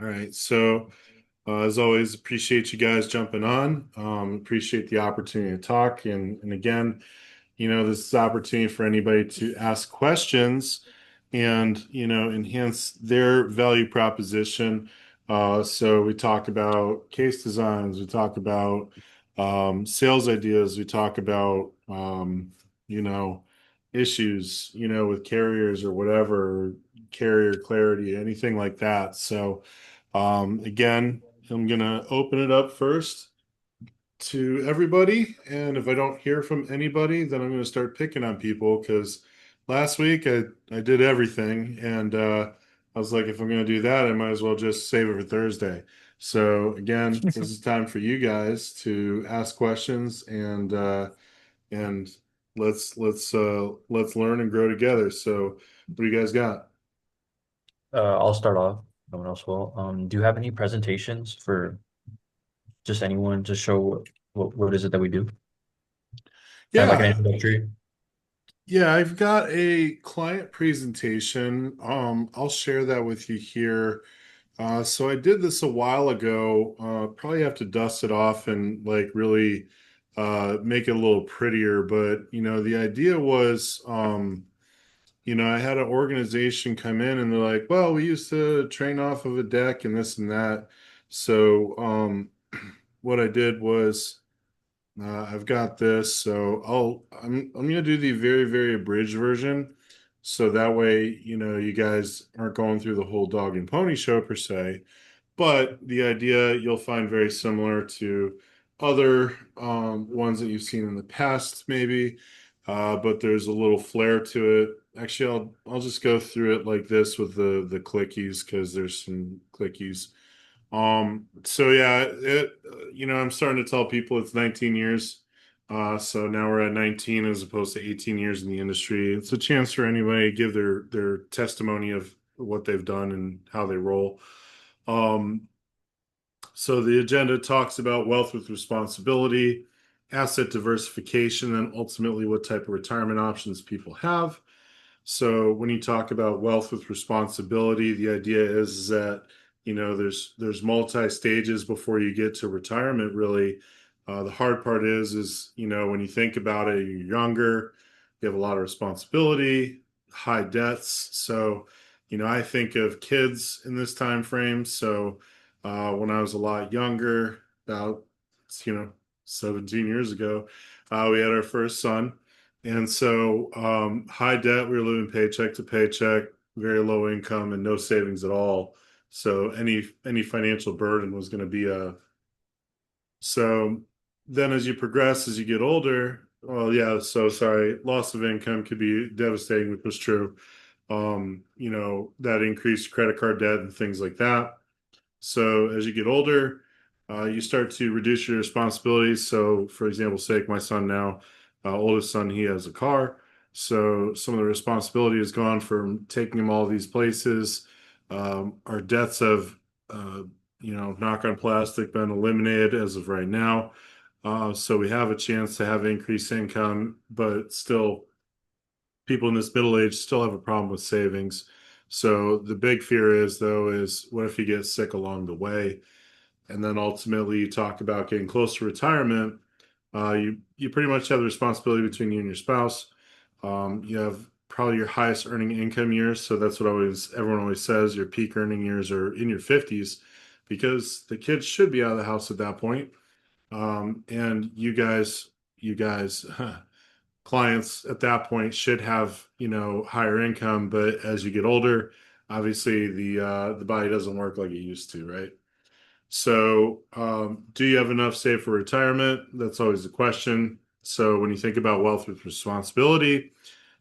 All right. So, as always, appreciate you guys jumping on. Appreciate the opportunity to talk. And again, this is opportunity for anybody to ask questions and, enhance their value proposition. So we talk about case designs, we talk about sales ideas, we talk about, you know, issues, with carriers or whatever, carrier clarity, anything like that. So, again, I'm gonna open it up first to everybody. And if I don't hear from anybody, then I'm going to start picking on people because last week I did everything. And I was like, if I'm going to do that, I might as well just save it for Thursday. So again, this is time for you guys to ask questions and let's learn and grow together. So what do you guys got? I'll start off. No one else will. Do you have any presentations for just anyone to show what is it that we do? Kind of like an Yeah, introductory. Yeah, I've got a client presentation. I'll share that with you here. So I did this a while ago. Probably have to dust it off and like really make it a little prettier. But the idea was, I had an organization come in and they're like, "Well, we used to train off of a deck and this and that." So what I did was. I've got this, so I'm gonna do the very, very abridged version. So that way, you guys aren't going through the whole dog and pony show per se. But the idea you'll find very similar to other ones that you've seen in the past, maybe. But there's a little flair to it. Actually, I'll just go through it like this with the clickies because there's some clickies. So yeah, I'm starting to tell people it's 19 years. So now we're at 19 as opposed to 18 years in the industry. It's a chance for anybody to give their testimony of what they've done and how they roll. Um, so the agenda talks about wealth with responsibility, asset diversification, and ultimately what type of retirement options people have. So when you talk about wealth with responsibility, the idea is that there's multi stages before you get to retirement. Really, the hard part is when you think about it, you're younger, you have a lot of responsibility, high debts. So I think of kids in this time frame. So when I was a lot younger, about you know 17 years ago, we had our first son. And so, high debt, we were living paycheck to paycheck, very low income, and no savings at all. So any financial burden was going to be a. So then, as you progress, as you get older, well, yeah. So sorry, loss of income could be devastating, which was true. That increased credit card debt and things like that. So as you get older, you start to reduce your responsibilities. So, for example's sake, my son now, oldest son, he has a car. So some of the responsibility is gone from taking him all these places. Our debts have, uh, knock on plastic, been eliminated as of right now. So we have a chance to have increased income, but still, people in this middle age still have a problem with savings. So the big fear is, though, is what if you get sick along the way? And then ultimately you talk about getting close to retirement. You pretty much have the responsibility between you and your spouse. You have probably your highest earning income years, so that's what always everyone always says. Your peak earning years are in your 50s because the kids should be out of the house at that point. And you guys, clients at that point should have higher income, but as you get older, obviously the body doesn't work like it used to, right? So, do you have enough saved for retirement? That's always the question. So, when you think about wealth with responsibility,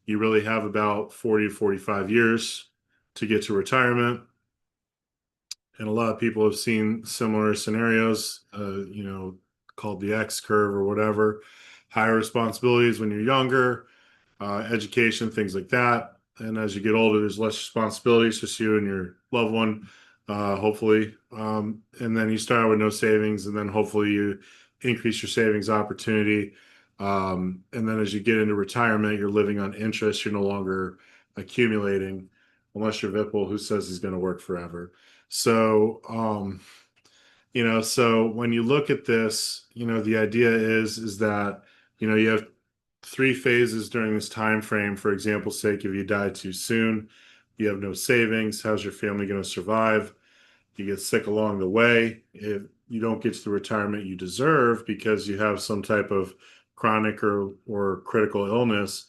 you really have about 40 to 45 years to get to retirement. And a lot of people have seen similar scenarios, called the X curve or whatever. Higher responsibilities when you're younger, education, things like that. And as you get older, there's less responsibilities, just you and your loved one, hopefully. And then you start with no savings, and then hopefully you increase your savings opportunity. And then as you get into retirement, you're living on interest, you're no longer accumulating. unless you're Vipul, who says he's going to work forever. So, so when you look at this, the idea is that, you have three phases during this time frame. For example's sake, if you die too soon, you have no savings, how's your family going to survive? You get sick along the way. If you don't get to the retirement you deserve because you have some type of chronic or critical illness,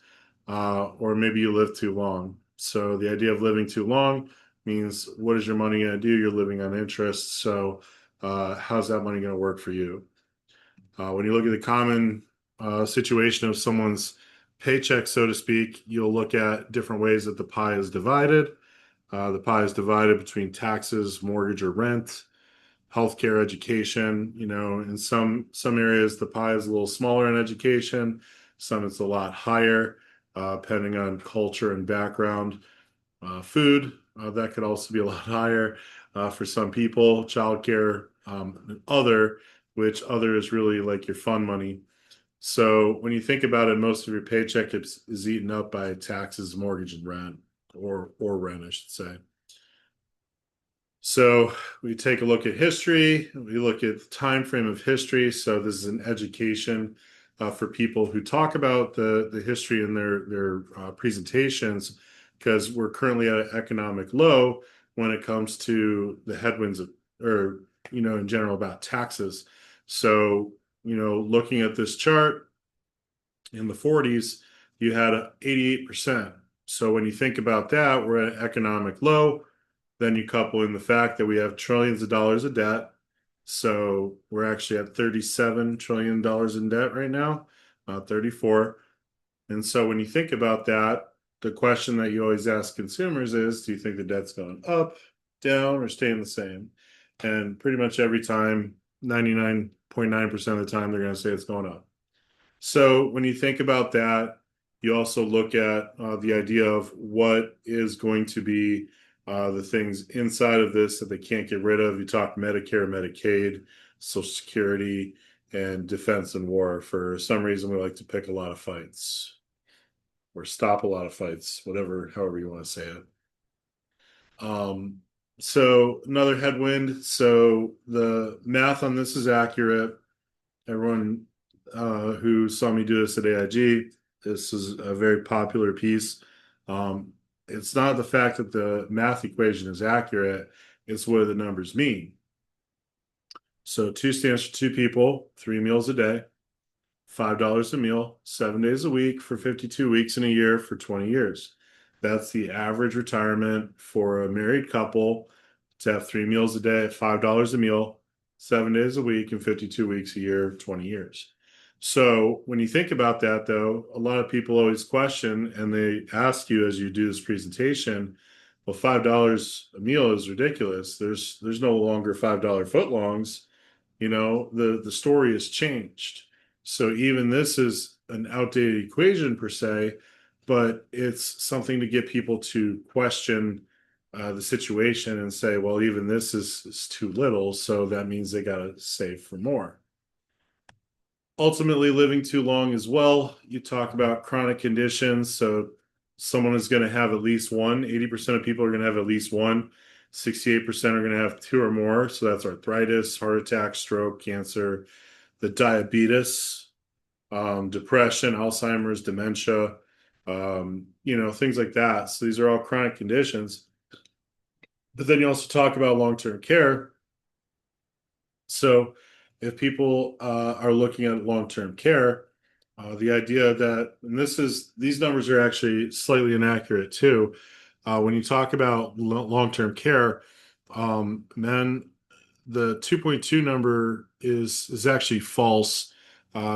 or maybe you live too long. So the idea of living too long means, what is your money going to do? You're living on interest. So how's that money going to work for you? When you look at the common situation of someone's paycheck, so to speak, you'll look at different ways that the pie is divided. The pie is divided between taxes, mortgage or rent, healthcare, education. In some areas the pie is a little smaller in education. Some it's a lot higher, depending on culture and background. Food, that could also be a lot higher for some people. Childcare, other, which other is really like your fun money. So when you think about it, most of your paycheck is eaten up by taxes, mortgage, and rent, or rent, I should say. So we take a look at history. We look at the time frame of history. So this is an education for people who talk about the history in their presentations, because we're currently at an economic low when it comes to the headwinds or in general about taxes. So looking at this chart in the 40s, you had 88%. So when you think about that, we're at an economic low. Then you couple in the fact that we have trillions of dollars of debt. So we're actually at $37 trillion in debt right now, not 34. And so when you think about that, the question that you always ask consumers is, do you think the debt's going up, down, or staying the same? And pretty much every time, 99.9% of the time, they're going to say it's going up. So when you think about that, you also look at the idea of what is going to be the things inside of this that they can't get rid of. You talk Medicare, Medicaid, Social Security, and defense and war. For some reason, we like to pick a lot of fights or stop a lot of fights, however you want to say it. So another headwind. So the math on this is accurate. Everyone who saw me do this at AIG, this is a very popular piece. It's not the fact that the math equation is accurate, it's what the numbers mean. So 2 stands for 2 people, 3 meals a day, $5 a meal, 7 days a week for 52 weeks in a year for 20 years. That's the average retirement for a married couple to have 3 meals a day at $5 a meal, 7 days a week, and 52 weeks a year, 20 years. So when you think about that, though, a lot of people always question and they ask you as you do this presentation, well, $5 a meal is ridiculous. There's no longer $5 footlongs. The story has changed. So even this is an outdated equation per se, but it's something to get people to question the situation and say, well, even this is too little, so that means they got to save for more. Ultimately, living too long as well. You talk about chronic conditions, so someone is going to have at least one. 80% of people are going to have at least one. 68% are going to have 2 or more. So that's arthritis, heart attack, stroke, cancer, the diabetes, depression, Alzheimer's, dementia, things like that. So these are all chronic conditions. But then you also talk about long-term care. So if people are looking at long-term care, the idea that, and these numbers are actually slightly inaccurate too. When you talk about long-term care, men, the 2.2 number is actually false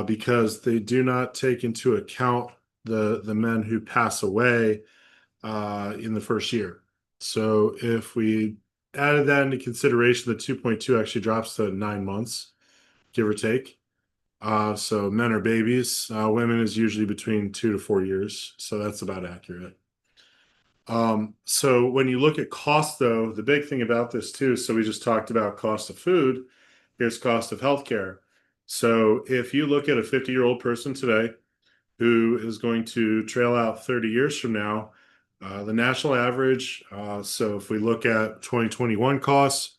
because they do not take into account the men who pass away in the first year. So if we added that into consideration, the 2.2 actually drops to 9 months, give or take. So men are babies. Women is usually between 2 to 4 years. So that's about accurate. So when you look at cost, though, the big thing about this too, so we just talked about cost of food, here's cost of healthcare. So if you look at a 50-year-old person today who is going to trail out 30 years from now, The national average, so if we look at 2021 costs,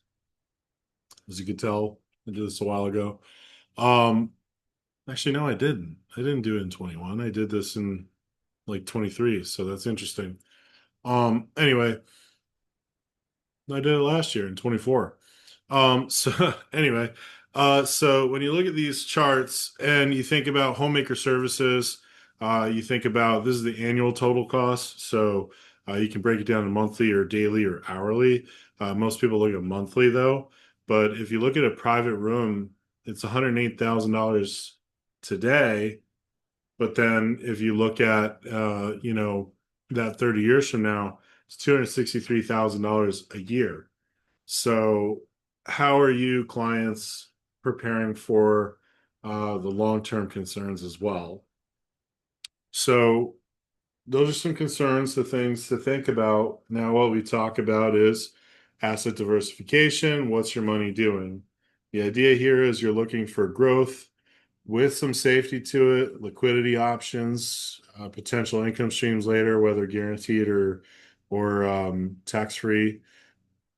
as you can tell, I did this a while ago. Um, Actually, no, I didn't. I didn't do it in 21. I did this in like 23, so that's interesting. Anyway, I did it last year in 24. So anyway, so when you look at these charts and you think about homemaker services, you think about this is the annual total cost. So you can break it down in monthly or daily or hourly. Most people look at monthly though, but if you look at a private room, it's $108,000 today. But then if you look at that 30 years from now, it's $263,000 a year. So, how are you clients preparing for the long-term concerns as well? So, those are some concerns, the things to think about. Now, what we talk about is asset diversification. What's your money doing? The idea here is you're looking for growth with some safety to it, liquidity options, potential income streams later, whether guaranteed or tax-free.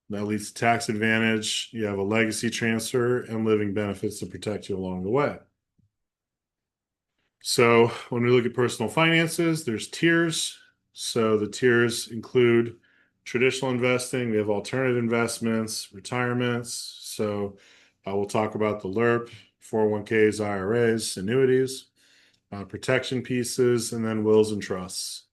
That leads to tax advantage. You have a legacy transfer and living benefits to protect you along the way. So when we look at personal finances, there's tiers. So the tiers include traditional investing. We have alternative investments, retirements. So we'll talk about the LIRP, 401ks, IRAs, annuities, protection pieces, and then wills and trusts.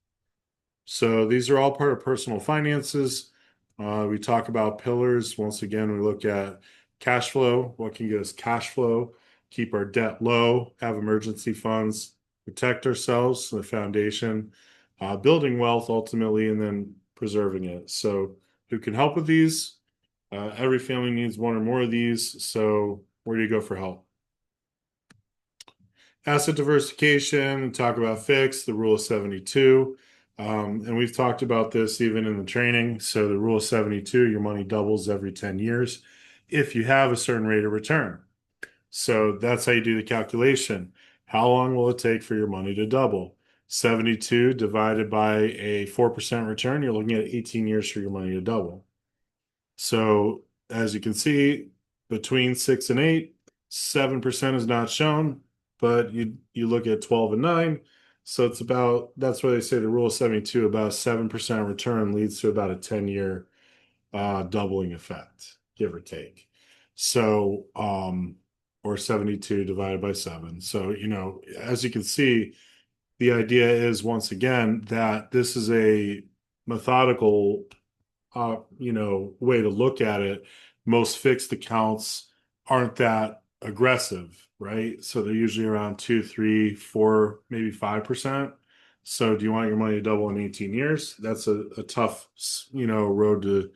So these are all part of personal finances. We talk about pillars. Once again, we look at cash flow. What can get us cash flow? Keep our debt low, have emergency funds, protect ourselves, the foundation, building wealth ultimately, and then preserving it. So, who can help with these? Every family needs one or more of these. So, where do you go for help? Asset diversification and talk about fixed, the rule of 72. And we've talked about this even in the training. So the rule of 72, your money doubles every 10 years if you have a certain rate of return. So that's how you do the calculation. How long will it take for your money to double? 72 divided by a 4% return, you're looking at 18 years for your money to double. So as you can see, between 6 and 8, 7% is not shown, but you look at 12 and 9. So it's about, that's why they say the rule of 72, about a 7% return leads to about a 10-year doubling effect, give or take. So, or 72 divided by 7. So, as you can see, the idea is once again that this is a methodical way to look at it. Most fixed accounts aren't that aggressive, right? So they're usually around 2, 3, 4, maybe 5%. So do you want your money to double in 18 years? That's a tough, road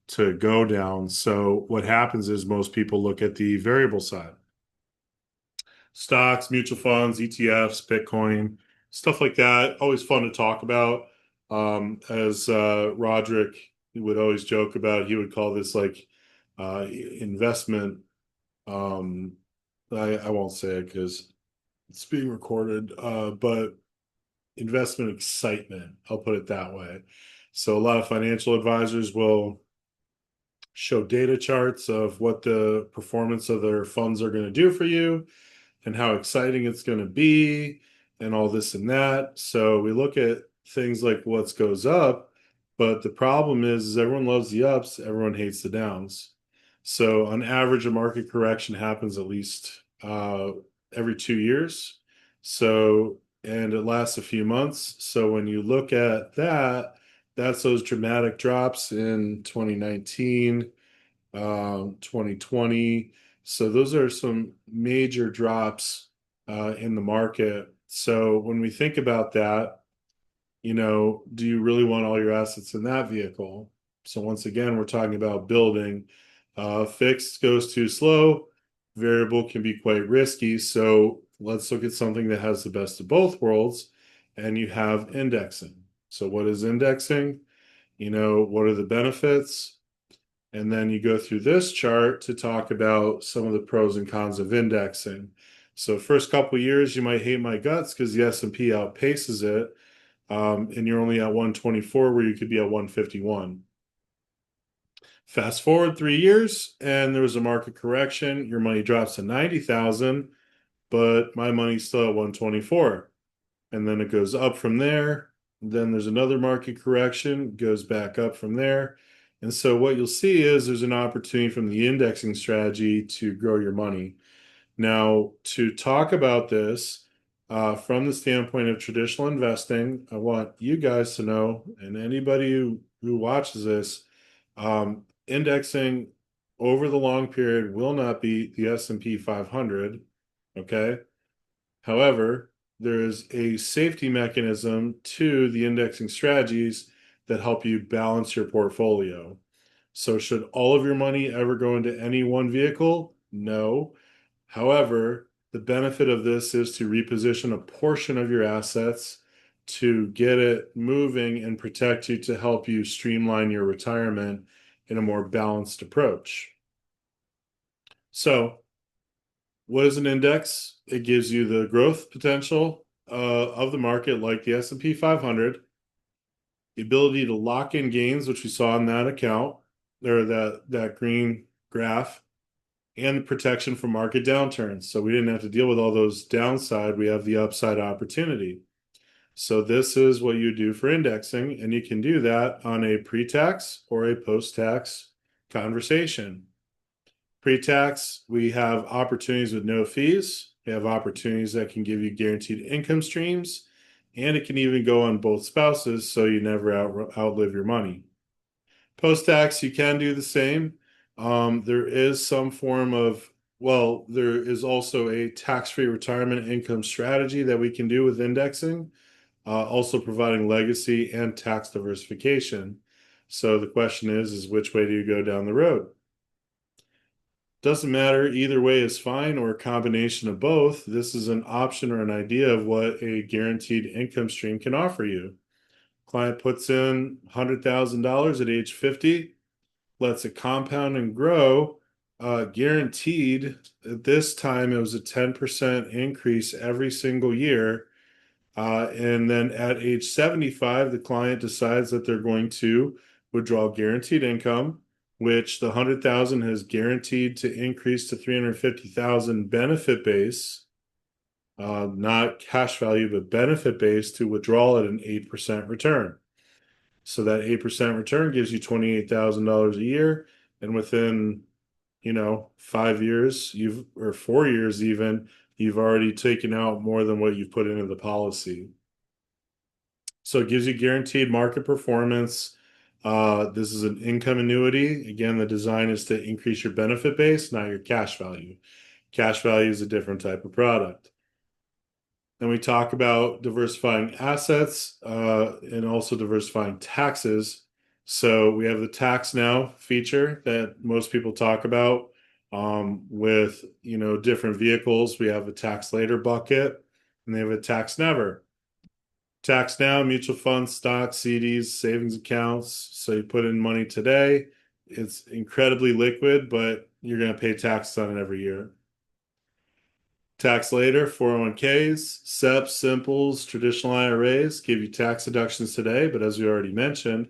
to go down. So what happens is most people look at the variable side. Stocks, mutual funds, ETFs, Bitcoin, stuff like that. Always fun to talk about. As Roderick would always joke about, he would call this like investment. Um, I won't say it because it's being recorded, but investment excitement, I'll put it that way. So a lot of financial advisors will show data charts of what the performance of their funds are going to do for you and how exciting it's going to be and all this and that. So we look at things like what goes up, but the problem is everyone loves the ups, everyone hates the downs. So on average, a market correction happens at least every 2 years. So, and it lasts a few months. So when you look at that, that's those dramatic drops in 2019, 2020. So those are some major drops in the market. So when we think about that, do you really want all your assets in that vehicle? So once again, we're talking about building. Fixed goes too slow. Variable can be quite risky. So let's look at something that has the best of both worlds. And you have indexing. So what is indexing? What are the benefits? And then you go through this chart to talk about some of the pros and cons of indexing. So first couple years, you might hate my guts because the S&P outpaces it. and you're only at 124 where you could be at 151. Fast forward 3 years, and there was a market correction. Your money drops to 90,000, but my money's still at 124. And then it goes up from there. Then there's another market correction, goes back up from there. And so what you'll see is there's an opportunity from the indexing strategy to grow your money. Now, to talk about this from the standpoint of traditional investing, I want you guys to know, and anybody who watches this, indexing over the long period will not beat the S&P 500. Okay. However, there is a safety mechanism to the indexing strategies that help you balance your portfolio. So, should all of your money ever go into any one vehicle? No. However, the benefit of this is to reposition a portion of your assets to get it moving and protect you to help you streamline your retirement in a more balanced approach. So, what is an index? It gives you the growth potential of the market, like the S&P 500, the ability to lock in gains, which we saw in that account, or that green graph, and protection from market downturns. So we didn't have to deal with all those downside. We have the upside opportunity. So this is what you do for indexing, and you can do that on a pre-tax or a post-tax conversation. Pre-tax, we have opportunities with no fees. We have opportunities that can give you guaranteed income streams, and it can even go on both spouses so you never outlive your money. Post-tax, you can do the same. There is some form of, well, there is also a tax-free retirement income strategy that we can do with indexing, also providing legacy and tax diversification. So the question is which way do you go down the road? Doesn't matter, either way is fine, or a combination of both. This is an option or an idea of what a guaranteed income stream can offer you. Client puts in $100,000 at age 50, lets it compound and grow, guaranteed. At this time, it was a 10% increase every single year. And then at age 75, the client decides that they're going to withdraw guaranteed income, which the 100,000 has guaranteed to increase to 350,000 benefit base, not cash value, but benefit base, to withdraw at an 8% return. So that 8% return gives you $28,000 a year. And within, 5 years, or 4 years even, you've already taken out more than what you've put into the policy. So it gives you guaranteed market performance. This is an income annuity. Again, the design is to increase your benefit base, not your cash value. Cash value is a different type of product. Then we talk about diversifying assets and also diversifying taxes. So we have the tax now feature that most people talk about with different vehicles. We have a tax later bucket, and they have a tax never. Tax now, mutual funds, stocks, CDs, savings accounts. So you put in money today. It's incredibly liquid, but you're going to pay taxes on it every year. Tax later, 401ks, SEPs, simples, traditional IRAs give you tax deductions today. But as we already mentioned,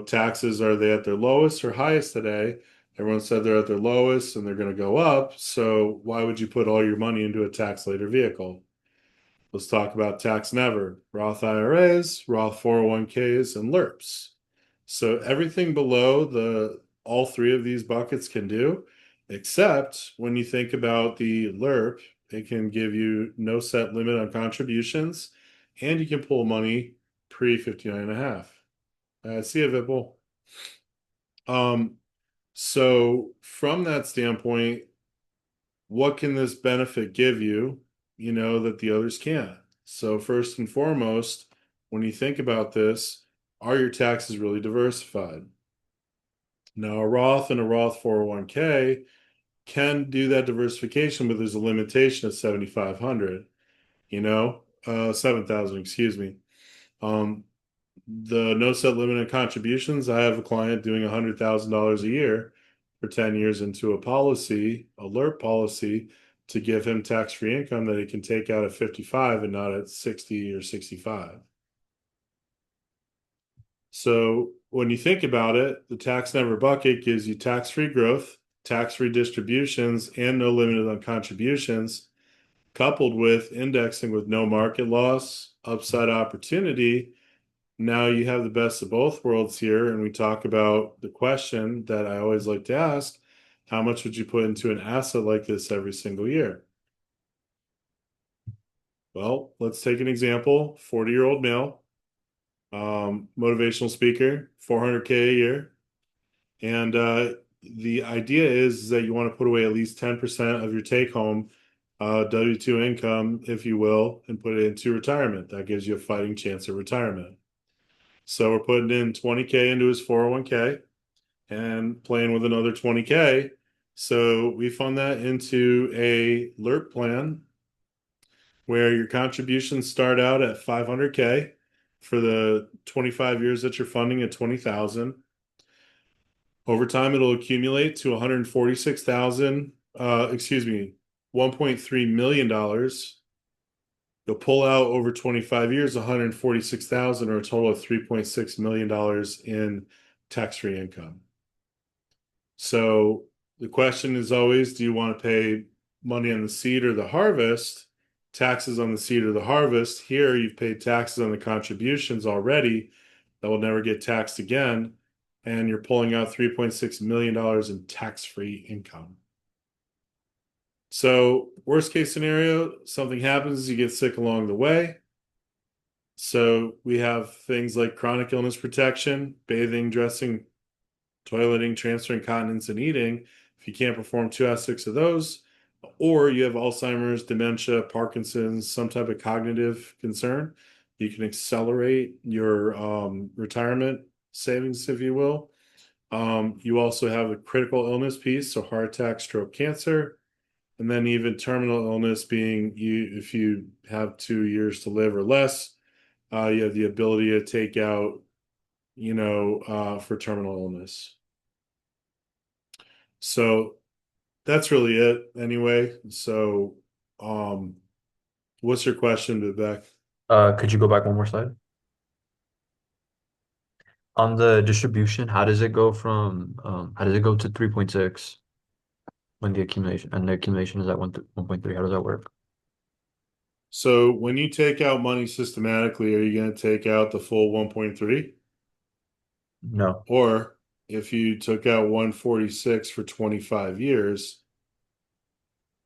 taxes, are they at their lowest or highest today? Everyone said they're at their lowest and they're going to go up. So why would you put all your money into a tax later vehicle? Let's talk about tax never, Roth IRAs, Roth 401ks, and LERPs. So everything below all three of these buckets can do, except when you think about the LERP, it can give you no set limit on contributions, and you can pull money pre 59 and a half. See you, Vipul. So from that standpoint, what can this benefit give you, that the others can't? So first and foremost, when you think about this, are your taxes really diversified? Now, a Roth and a Roth 401k can do that diversification, but there's a limitation of 7,500, 7,000, excuse me. The no set limit on contributions, I have a client doing $100,000 a year for 10 years into a policy, alert policy, to give him tax-free income that he can take out at 55 and not at 60 or 65. So when you think about it, the tax never bucket gives you tax-free growth, tax-free distributions, and no limit on contributions, coupled with indexing with no market loss, upside opportunity. Now you have the best of both worlds here, and we talk about the question that I always like to ask, how much would you put into an asset like this every single year? Well, let's take an example, 40-year-old male, motivational speaker, 400K a year. And the idea is that you want to put away at least 10% of your take home W-2 income, if you will, and put it into retirement. That gives you a fighting chance of retirement. So we're putting in 20K into his 401K and playing with another 20K. So we fund that into a LERP plan where your contributions start out at 500K for the 25 years that you're funding at 20,000. Over time, it'll accumulate to 146,000, excuse me, $1.3 million. You'll pull out over 25 years, 146,000 or a total of $3.6 million in tax-free income. So the question is always, do you want to pay money on the seed or the harvest? Taxes on the seed or the harvest. Here, you've paid taxes on the contributions already that will never get taxed again, and you're pulling out $3.6 million in tax-free income. So, worst case scenario, something happens, you get sick along the way. So, we have things like chronic illness protection, bathing, dressing, toileting, transferring continence, and eating. If you can't perform two out of six of those, or you have Alzheimer's, dementia, Parkinson's, some type of cognitive concern, you can accelerate your retirement savings, if you will. You also have a critical illness piece, so heart attack, stroke, cancer, and then even terminal illness being if you have 2 years to live or less, you have the ability to take out, for terminal illness. So that's really it anyway. So, what's your question, Vivek? Could you go back one more slide? On the distribution, how does it go to 3.6 when the accumulation is at 1.3? How does that work? So when you take out money systematically, are you going to take out the full 1.3? No. Or if you took out 146 for 25 years,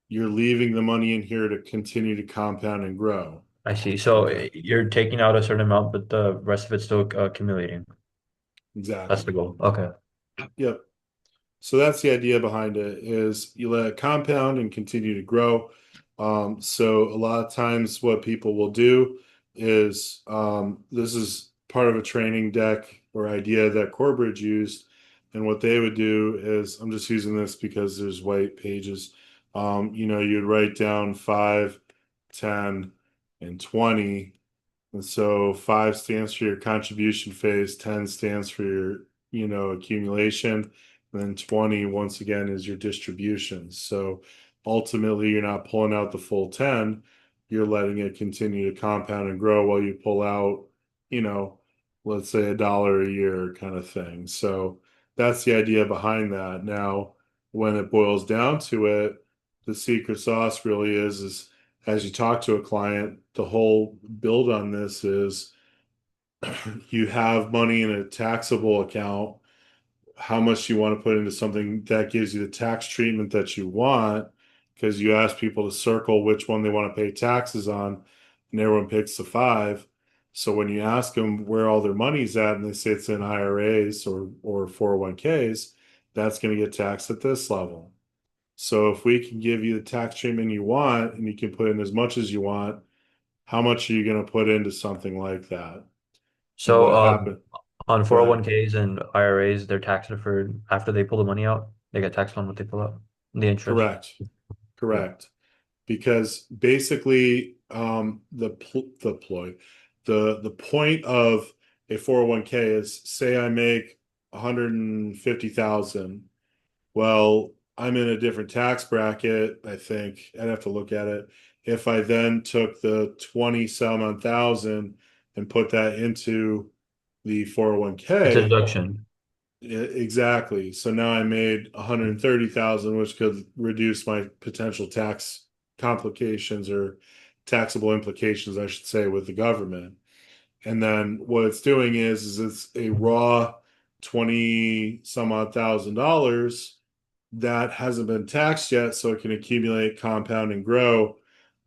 you're leaving the money in here to continue to compound and grow. I see. So Okay, you're taking out a certain amount, but the rest of it's still accumulating. That's the exactly. goal. Okay. Yep. So that's the idea behind it is you let it compound and continue to grow. So a lot of times what people will do is this is part of a training deck or idea that Corbridge used. And what they would do is I'm just using this because there's white pages. You'd write down 5, 10, and 20. And so 5 stands for your contribution phase, 10 stands for your, accumulation, and then 20 once again is your distributions. So ultimately you're not pulling out the full 10, you're letting it continue to compound and grow while you pull out, you know, let's say $1 a year kind of thing. So that's the idea behind that. Now, when it boils down to it, the secret sauce really is as you talk to a client, the whole build on this is you have money in a taxable account, how much you want to put into something that gives you the tax treatment that you want, because you ask people to circle which one they want to pay taxes on, and everyone picks the 5. So when you ask them where all their money's at, and they say it's in IRAs or 401ks, that's going to get taxed at this level. So if we can give you the tax treatment you want and you can put in as much as you want, how much are you going to put into something like that? And So what happened? on Go ahead. 401ks and IRAs, they're tax deferred after they pull the money out. They get taxed on what they pull out. The interest. Correct. Correct. Because basically, the point of a 401k is say I make 150,000. Well, I'm in a different tax bracket. I think I'd have to look at it. If I then took the 20 some odd thousand and put that into the It's a 401k. deduction. Exactly. So now I made 130,000, which could reduce my potential tax complications or taxable implications, I should say, with the government. And then what it's doing is it's a raw 20 some odd $1,000 that hasn't been taxed yet, so it can accumulate, compound, and grow.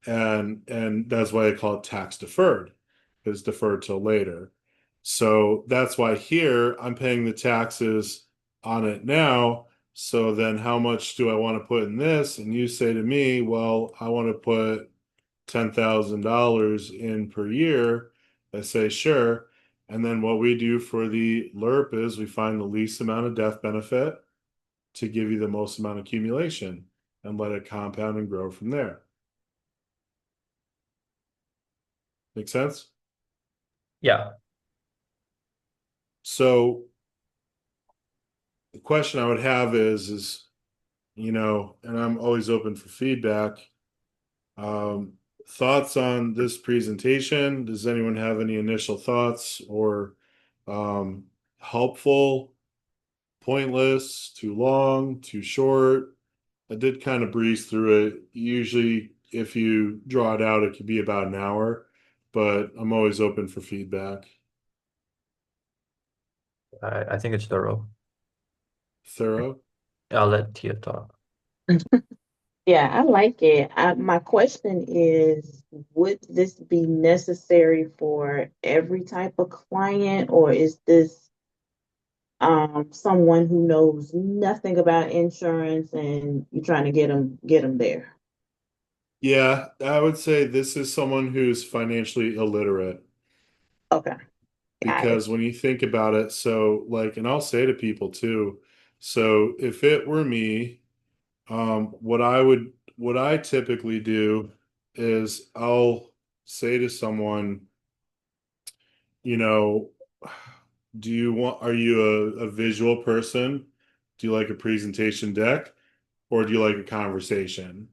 And that's why they call it tax deferred, because deferred till later. So that's why here I'm paying the taxes on it now. So then how much do I want to put in this? And you say to me, well, I want to put $10,000 in per year. I say, sure. And then what we do for the LERP is we find the least amount of death benefit to give you the most amount of accumulation and let it compound and grow from there. Make sense? Yeah. So the question I would have is, and I'm always open for feedback. Um, Thoughts on this presentation? Does anyone have any initial thoughts or um, helpful, pointless, too long, too short? I did kind of breeze through it. Usually, if you draw it out, it could be about an hour, but I'm always open for feedback. I think it's thorough. Thorough? I'll let Tia talk. Yeah, I like it. My question is, would this be necessary for every type of client, or is this someone who knows nothing about insurance and you're trying to get them there? Yeah, I would say this is someone who's financially illiterate Okay, got it. because when you think about it, so like, and I'll say to people too, so if it were me, what I typically do is I'll say to someone, you know, are you a visual person? Do you like a presentation deck or do you like a conversation?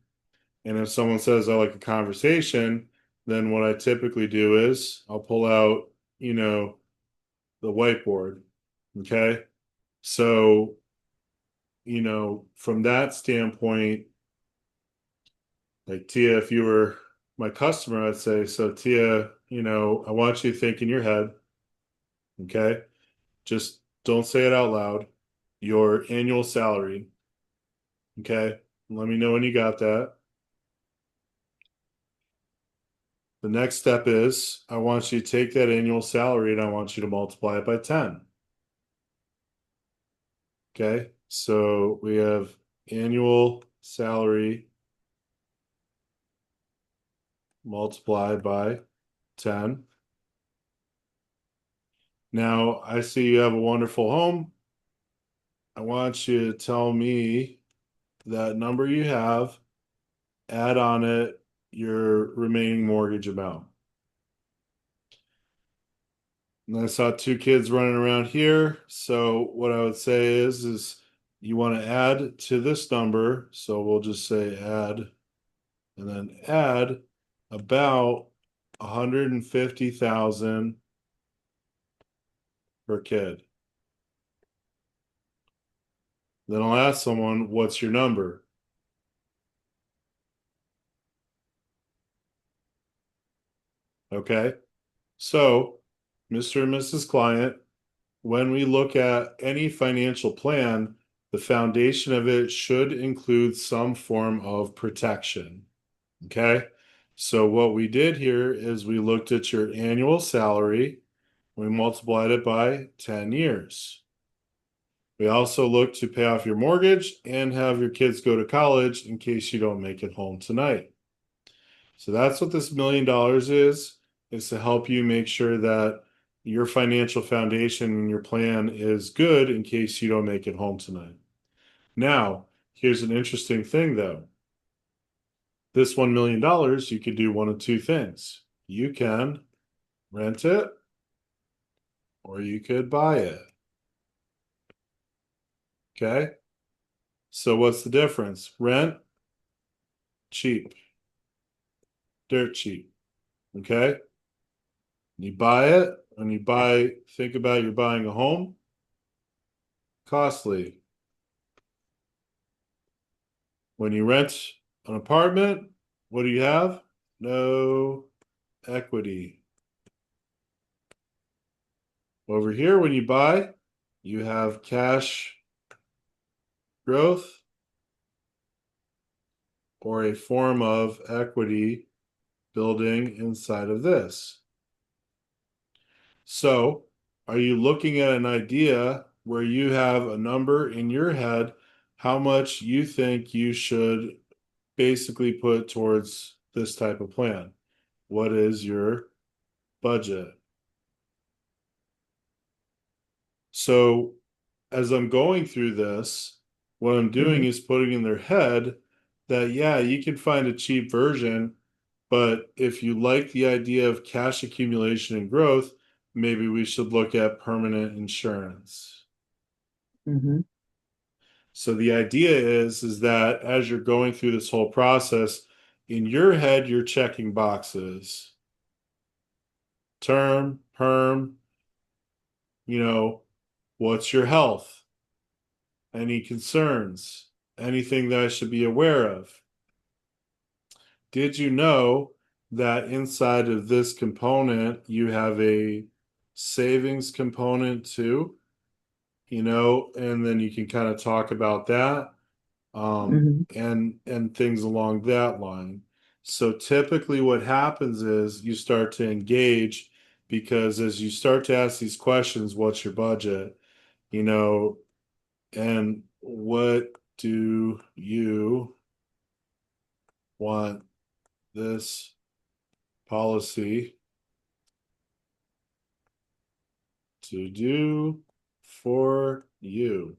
And if someone says I like a conversation, then what I typically do is I'll pull out, the whiteboard. Okay. So, from that standpoint, like Tia, if you were my customer, I'd say, so Tia, I want you to think in your head. Okay. Just don't say it out loud. Your annual salary. Okay. Let me know when you got that. The next step is I want you to take that annual salary and I want you to multiply it by 10. Okay. So we have annual salary multiplied by 10. Now I see you have a wonderful home. I want you to tell me that number you have, add on it your remaining mortgage amount. And I saw two kids running around here. So what I would say is you want to add to this number. So we'll just say add and then add about 150,000 per kid. Then I'll ask someone, what's your number? Okay. So, Mr. and Mrs. Client, when we look at any financial plan, the foundation of it should include some form of protection. Okay. So what we did here is we looked at your annual salary, we multiplied it by 10 years. We also looked to pay off your mortgage and have your kids go to college in case you don't make it home tonight. So that's what this $1 million is to help you make sure that your financial foundation and your plan is good in case you don't make it home tonight. Now, here's an interesting thing though. This $1 million, you could do one of two things. You can rent it or you could buy it. Okay. So what's the difference? Rent, cheap, dirt cheap. Okay. You buy it, When you think about you're buying a home, costly. When you rent an apartment, what do you have? No equity. Over here, when you buy, you have cash growth or a form of equity building inside of this. So, are you looking at an idea where you have a number in your head, how much you think you should basically put towards this type of plan? What is your budget? So, as I'm going through this, what I'm doing is putting in their head that, yeah, you can find a cheap version, but if you like the idea of cash accumulation and growth, maybe we should look at permanent insurance. Mm-hmm. So the idea is that as you're going through this whole process, in your head, you're checking boxes. Term, perm, what's your health? Any concerns? Anything that I should be aware of? Did you know that inside of this component, you have a savings component too? And then you can kind of talk about that, Mm-hmm. and things along that line. So typically what happens is you start to engage because as you start to ask these questions, what's your budget? And what do you want this policy to do for you?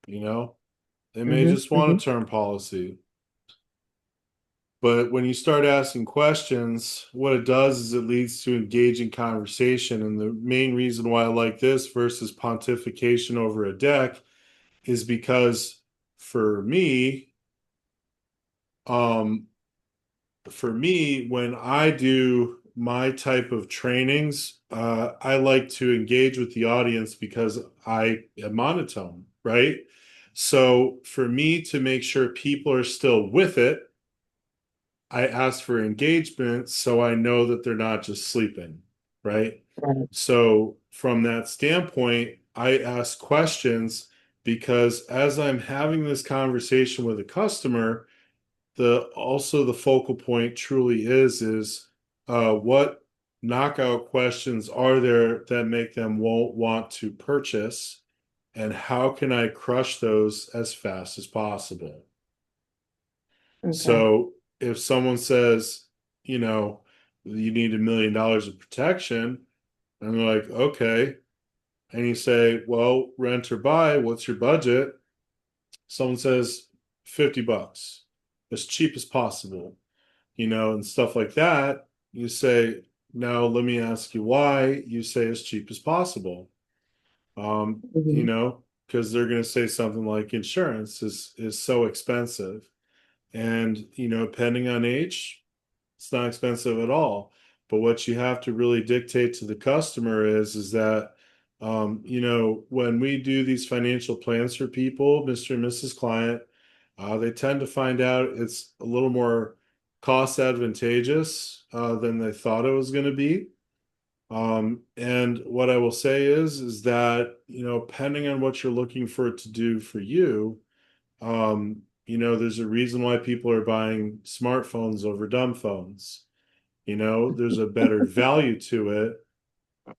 They may just want a Mm-hmm. term policy. But when you start asking questions, what it does is it leads to engaging conversation. And the main reason why I like this versus pontification over a deck is because for me, um, when I do my type of trainings, I like to engage with the audience because I am monotone, right? So for me to make sure people are still with it, I ask for engagement so I know that they're not just sleeping, right? Right. So from that standpoint, I ask questions because as I'm having this conversation with a customer, the focal point truly is what knockout questions are there that make them won't want to purchase, and how can I crush those as fast as possible? Okay. So if someone says, you need $1 million of protection, and they're like, okay. And you say, well, rent or buy, what's your budget? Someone says $50, as cheap as possible, and stuff like that. You say, now let me ask you why. You say as cheap as possible. Mm-hmm. Because they're going to say something like insurance is so expensive. And, depending on age, it's not expensive at all. But what you have to really dictate to the customer is that, when we do these financial plans for people, Mr. and Mrs. Client, they tend to find out it's a little more cost advantageous than they thought it was going to be. And what I will say is that, depending on what you're looking for it to do for you, there's a reason why people are buying smartphones over dumb phones. There's a better value to it.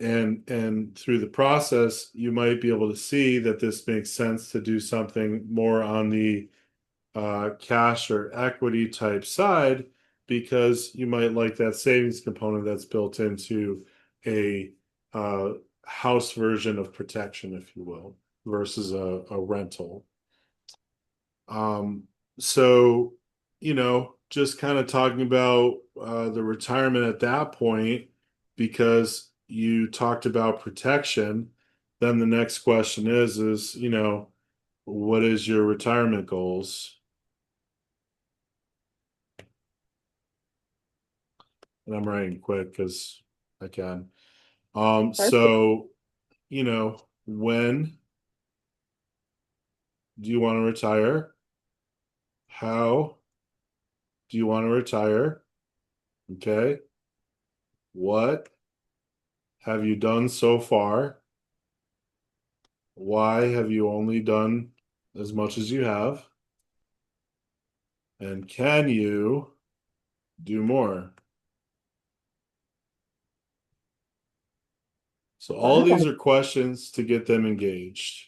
And through the process, you might be able to see that this makes sense to do something more on the cash or equity type side because you might like that savings component that's built into a uh, house version of protection, if you will, versus a rental. Um, so, just kind of talking about the retirement at that point, because you talked about protection, then the next question is, what is your retirement goals? And I'm writing quick because I can. Perfect. So, when do you want to retire? How do you want to retire? Okay. What have you done so far? Why have you only done as much as you have? And can you do more? So all of Well, these are questions to get them engaged.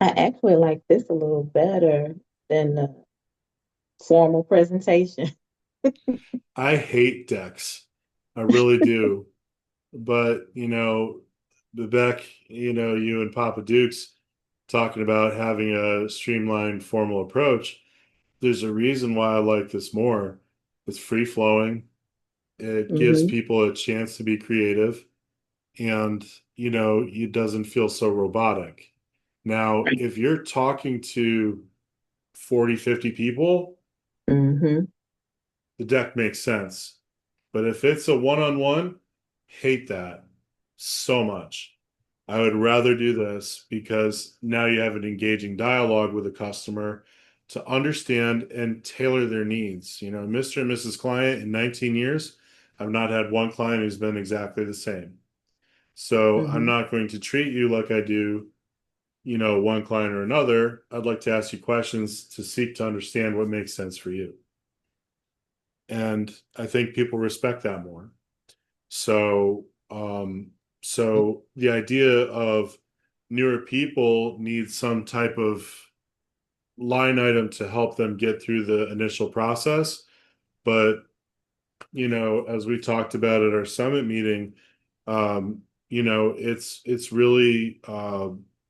I actually like this a little better than the formal presentation. I hate decks. I really do. But, Vivek, you and Papa Dukes talking about having a streamlined formal approach. There's a reason why I like this more. It's free flowing. It gives Hmm. people a chance to be creative and, it doesn't feel so robotic. Now, if you're talking to 40, 50 people, Hmm. the deck makes sense. But if it's a one-on-one, hate that so much. I would rather do this because now you have an engaging dialogue with a customer to understand and tailor their needs. Mr. and Mrs. Client in 19 years, I've not had one client who's been exactly the same. So I'm Hmm. not going to treat you like I do, one client or another. I'd like to ask you questions to seek to understand what makes sense for you. And I think people respect that more. So, so the idea of newer people need some type of line item to help them get through the initial process. But, as we talked about at our summit meeting, it's really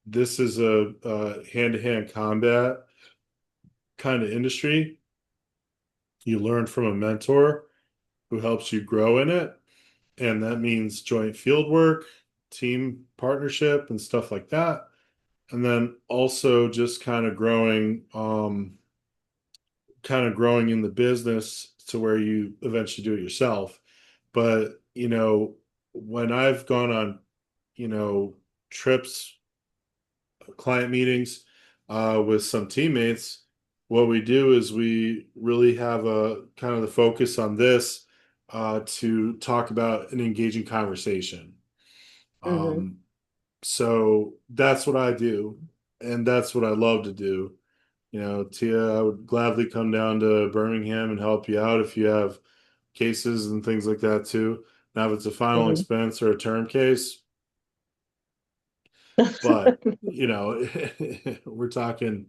this is a hand-to-hand combat kind of industry. You learn from a mentor who helps you grow in it. And that means joint field work, team partnership, and stuff like that. And then also just kind of growing in the business to where you eventually do it yourself. But, when I've gone on, you know, trips, client meetings, with some teammates, what we do is we really have a kind of the focus on this, to talk about an engaging conversation. Hmm. Um, so that's what I do, and that's what I love to do. Tia, I would gladly come down to Birmingham and help you out if you have cases and things like that too. Now, if it's a final Hmm. expense or a term case, but we're talking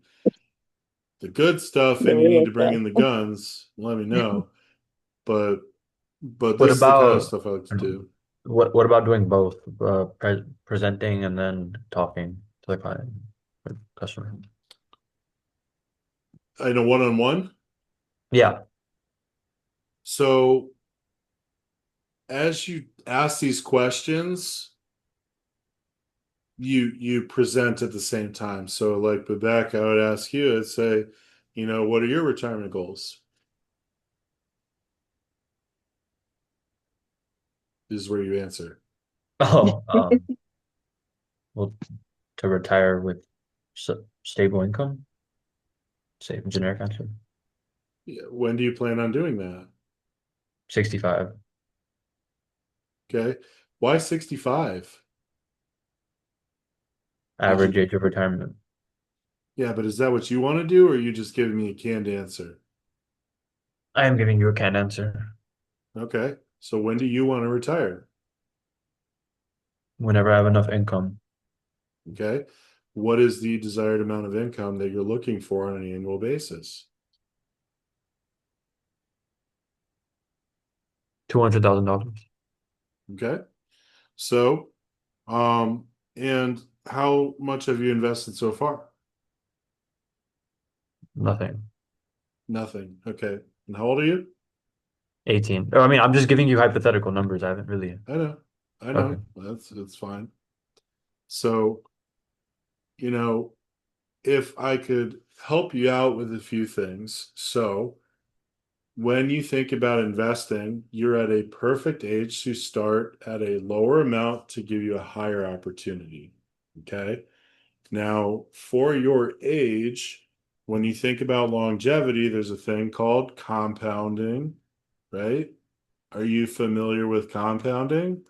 the good stuff The and you need real to bring stuff. in the guns, let me know. But What this is the kind of about stuff I like to do. what about doing both, presenting and then talking to the client or customer? I know one-on-one. Yeah. So as you ask these questions, you present at the same time. So like Babak, I would ask you, I'd say, what are your retirement goals? This is where you answer. Oh, well, to retire with stable income, same generic answer. Yeah, when do you plan on doing that? 65. Okay. Why 65? Did Average you, age of retirement. yeah, but is that what you want to do, or are you just giving me a canned answer? I am giving you a canned answer. Okay. So when do you want to retire? Whenever I have enough income, Okay. What is the desired amount of income that you're looking for on an annual basis? $200,000. Okay. So, and how much have you invested so far? Nothing. Nothing. Okay. And how old are you? 18. Oh, I mean, I'm just giving you hypothetical numbers. I haven't really. I know. I Okay. know. That's fine. So, you know, if I could help you out with a few things. So, when you think about investing, you're at a perfect age to start at a lower amount to give you a higher opportunity. Okay. Now, for your age, when you think about longevity, there's a thing called compounding, right? Are you familiar with compounding?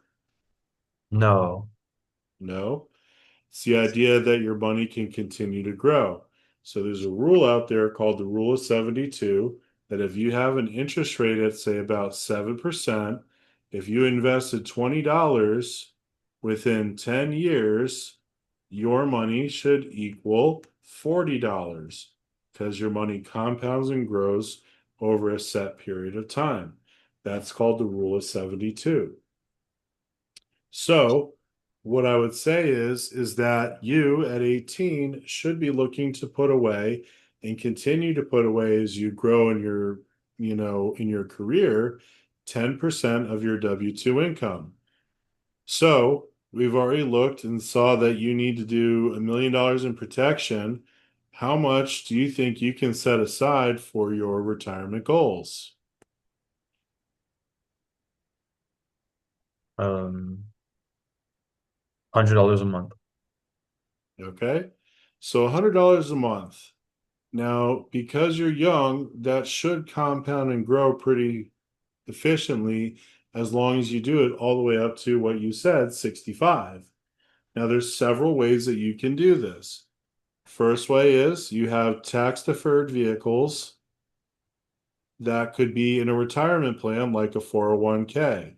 No. No. It's the idea that your money can continue to grow. So there's a rule out there called the rule of 72 that if you have an interest rate at, say, about 7%, if you invested $20 within 10 years, your money should equal $40 because your money compounds and grows over a set period of time. That's called the rule of 72. So, what I would say is that you at 18 should be looking to put away and continue to put away as you grow in your, in your career, 10% of your W-2 income. So, we've already looked and saw that you need to do $1 million in protection. How much do you think you can set aside for your retirement goals? $100 a month. Okay. So $100 a month. Now, because you're young, that should compound and grow pretty efficiently as long as you do it all the way up to what you said, 65. Now, there's several ways that you can do this. First way is you have tax deferred vehicles that could be in a retirement plan like a 401k.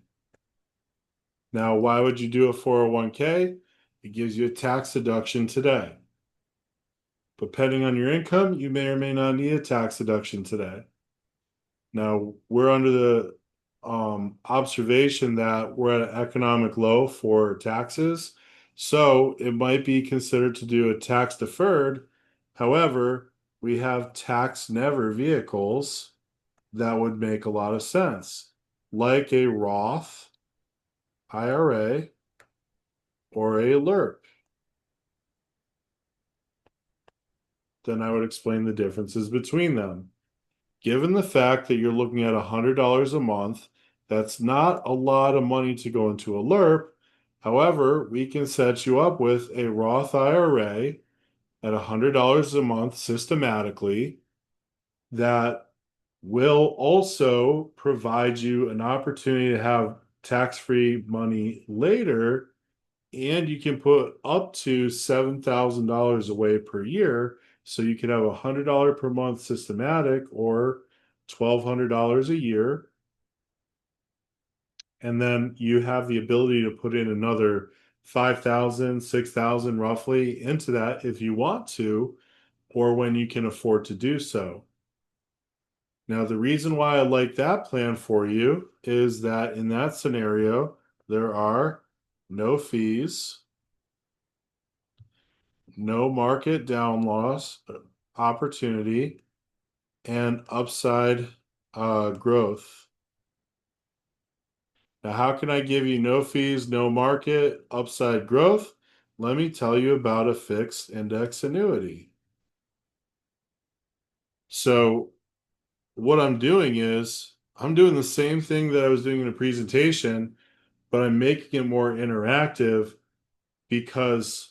Now, why would you do a 401k? It gives you a tax deduction today. Depending on your income, you may or may not need a tax deduction today. Now, we're under the observation that we're at an economic low for taxes, so it might be considered to do a tax deferred. However, we have tax never vehicles that would make a lot of sense, like a Roth IRA or a LIRP. Then I would explain the differences between them. Given the fact that you're looking at $100 a month, that's not a lot of money to go into a LIRP. However, we can set you up with a Roth IRA at $100 a month systematically that will also provide you an opportunity to have tax-free money later, and you can put up to $7,000 away per year. So you could have $100 per month systematic or $1,200 a year. And then you have the ability to put in another 5,000, 6,000 roughly into that if you want to, or when you can afford to do so. Now, the reason why I like that plan for you is that in that scenario, there are no fees, no market down loss opportunity, and upside growth. Now, how can I give you no fees, no market, upside growth? Let me tell you about a fixed index annuity. So, what I'm doing is I'm doing the same thing that I was doing in a presentation, but I'm making it more interactive because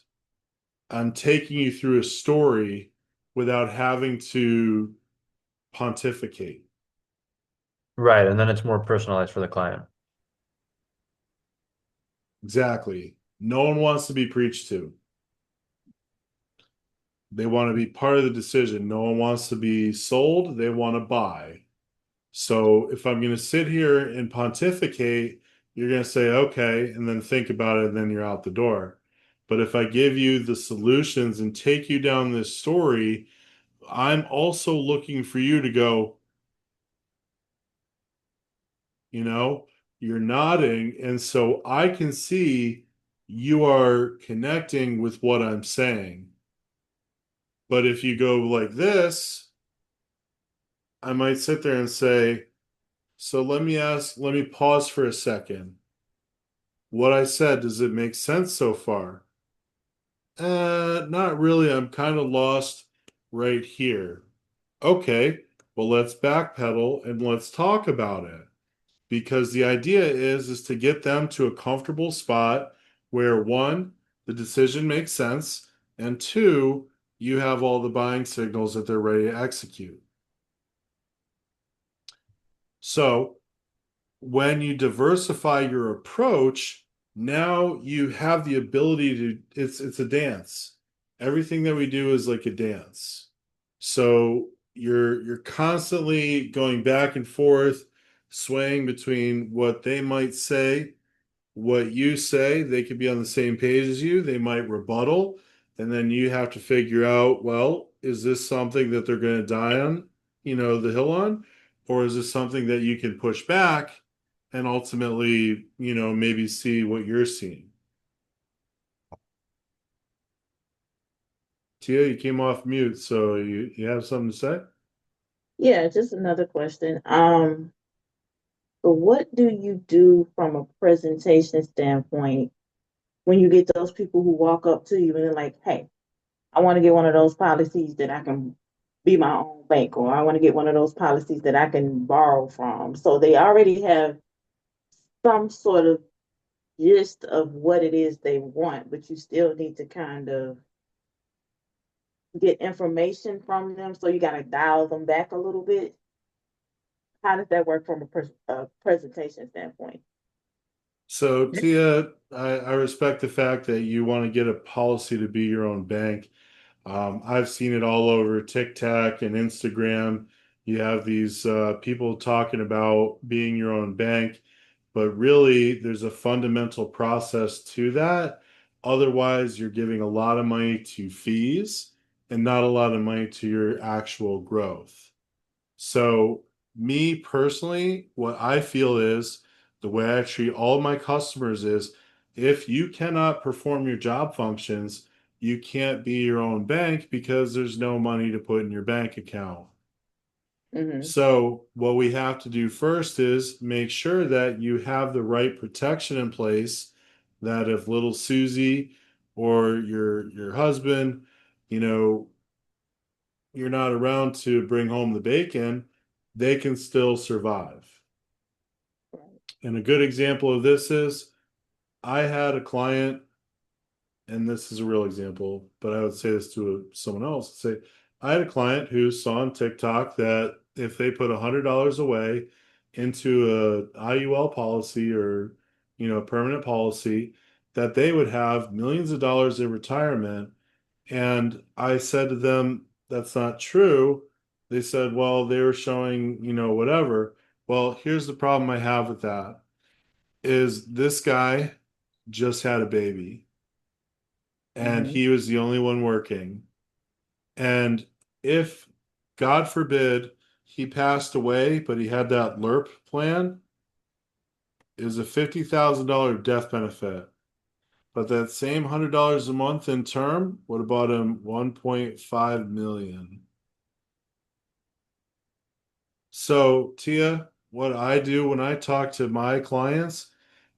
I'm taking you through a story without having to pontificate. Right, and then it's more personalized for the client. Exactly. No one wants to be preached to. They want to be part of the decision. No one wants to be sold. They want to buy. So if I'm going to sit here and pontificate, you're going to say, okay, and then think about it, and then you're out the door. But if I give you the solutions and take you down this story, I'm also looking for you to go, you're nodding. And so I can see you are connecting with what I'm saying. But if you go like this, I might sit there and say, so let me pause for a second. What I said, does it make sense so far? Not really. I'm kind of lost right here. Okay. Well, let's backpedal and let's talk about it. Because the idea is to get them to a comfortable spot where one, the decision makes sense, and two, you have all the buying signals that they're ready to execute. So when you diversify your approach, now you have the ability to, it's a dance. Everything that we do is like a dance. So you're constantly going back and forth, swaying between what they might say, what you say. They could be on the same page as you, they might rebuttal, and then you have to figure out, well, is this something that they're going to die on, the hill on, or is this something that you can push back and ultimately, maybe see what you're seeing? Tia, you came off mute, so you have something to say? Yeah, just another question. But what do you do from a presentation standpoint when you get those people who walk up to you and they're like, hey, I want to get one of those policies that I can be my own bank, or I want to get one of those policies that I can borrow from. So they already have some sort of gist of what it is they want, but you still need to kind of get information from them. So you got to dial them back a little bit. How does that work from a presentation standpoint? So, Tia, I respect the fact that you want to get a policy to be your own bank. I've seen it all over TikTok and Instagram. You have these people talking about being your own bank, but really there's a fundamental process to that. Otherwise, you're giving a lot of money to fees and not a lot of money to your actual growth. So, me personally, what I feel is the way I treat all my customers is if you cannot perform your job functions, you can't be your own bank because there's no money to put in your bank account. Mm-hmm. So, what we have to do first is make sure that you have the right protection in place that if little Susie or your husband, you know, you're not around to bring home the bacon, they can still survive. And a good example of this is I had a client, and this is a real example, but I would say this to someone else. Say, I had a client who saw on TikTok that if they put $100 away into a IUL policy or a permanent policy, that they would have millions of dollars in retirement. And I said to them, that's not true. They said, well, they were showing, whatever. Well, here's the problem I have with that is this guy just had a baby and Mm-hmm. he was the only one working. And if, God forbid, he passed away, but he had that LERP plan, is a $50,000 death benefit. But that same $100 a month in term would have bought him 1.5 million. So, Tia, what I do when I talk to my clients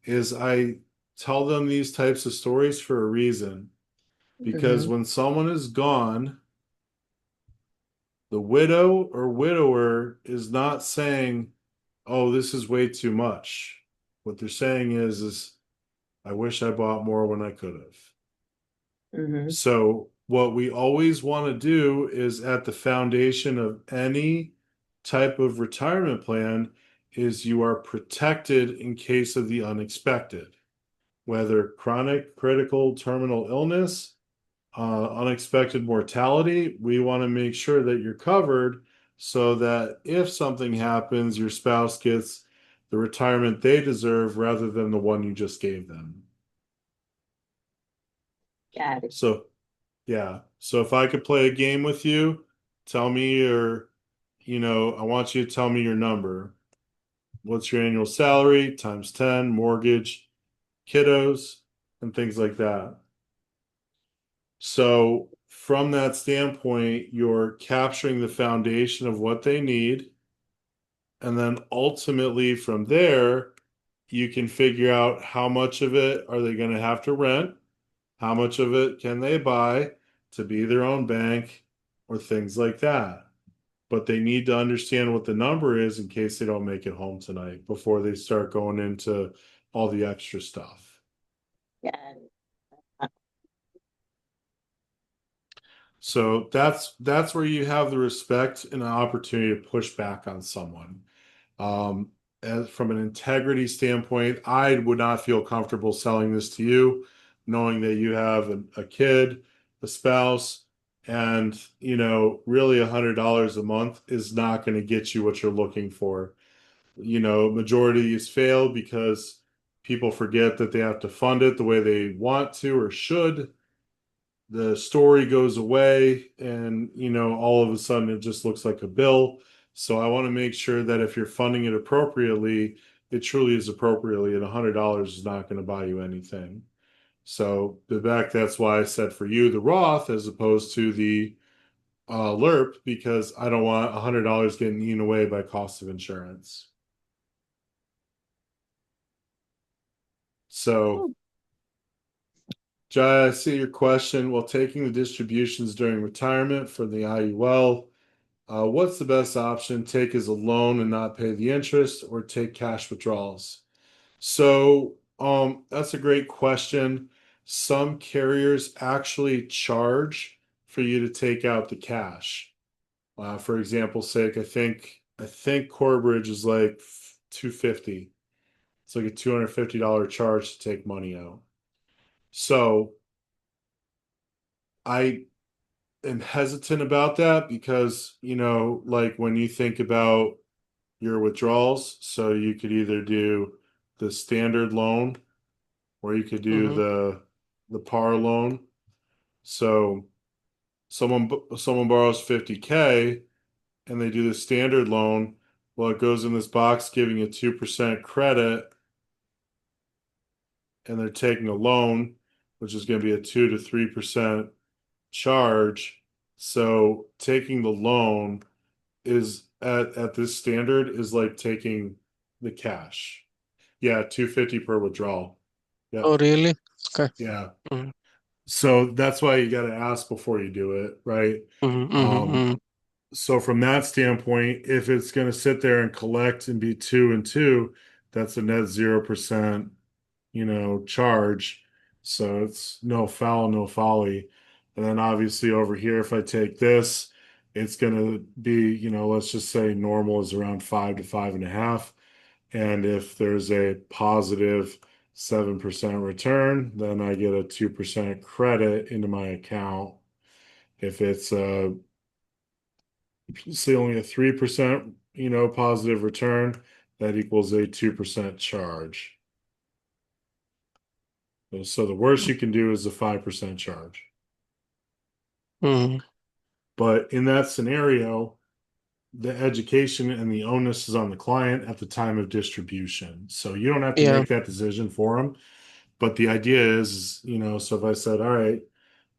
is I tell them these types of stories for a reason. Because Mm-hmm. when someone is gone, the widow or widower is not saying, "Oh, this is way too much." What they're saying is I wish I bought more when I could have. Mm-hmm. So, what we always want to do is at the foundation of any type of retirement plan is you are protected in case of the unexpected, whether chronic, critical, terminal illness, unexpected mortality. We want to make sure that you're covered so that if something happens, your spouse gets the retirement they deserve rather than the one you just gave them. Got it. So, yeah. So if I could play a game with you, tell me I want you to tell me your number. What's your annual salary times 10, mortgage, kiddos, and things like that. So, from that standpoint, you're capturing the foundation of what they need. And then ultimately, from there, you can figure out how much of it are they going to have to rent, how much of it can they buy to be their own bank, or things like that. but they need to understand what the number is in case they don't make it home tonight before they start going into all the extra stuff. Yeah. So that's where you have the respect and an opportunity to push back on someone. As from an integrity standpoint, I would not feel comfortable selling this to you, knowing that you have a kid, a spouse, and really $100 a month is not going to get you what you're looking for. Majority is failed because people forget that they have to fund it the way they want to or should. The story goes away, and all of a sudden it just looks like a bill. So I want to make sure that if you're funding it appropriately, it truly is appropriately, and $100 is not going to buy you anything. So that's why I said for you the Roth as opposed to the LERP, because I don't want $100 getting eaten away by cost of insurance. So, Jai, I see your question. While taking the distributions during retirement for the IUL, what's the best option? Take as a loan and not pay the interest, or take cash withdrawals? So, that's a great question. Some carriers actually charge for you to take out the cash. For example's sake, I think Corebridge is like 250. It's like a $250 charge to take money out. So I am hesitant about that because, like when you think about your withdrawals, so you could either do the standard loan or you could do Mm-hmm. the par loan. So someone borrows 50K and they do the standard loan. Well, it goes in this box giving you 2% credit, and they're taking a loan, which is going to be a 2 to 3% charge. So taking the loan is at this standard is like taking the cash. Yeah, 250 per withdrawal. Yeah. Oh, really? Okay. Yeah. Mm-hmm. So that's why you got to ask before you do it, right? Mm-hmm. Um, Mm-hmm. so from that standpoint, if it's going to sit there and collect and be 2 and 2, that's a net 0%, charge. So it's no foul, no folly. And then obviously over here, if I take this, it's going to be, let's just say normal is around 5 to 5.5. And if there's a positive 7% return, then I get a 2% credit into my account. If it's say only a 3%, positive return, that equals a 2% charge. So the worst you can do is a 5% charge. Mm-hmm. But in that scenario, the education and the onus is on the client at the time of distribution. So you don't have to Yeah. make that decision for them. But the idea is, so if I said, all right,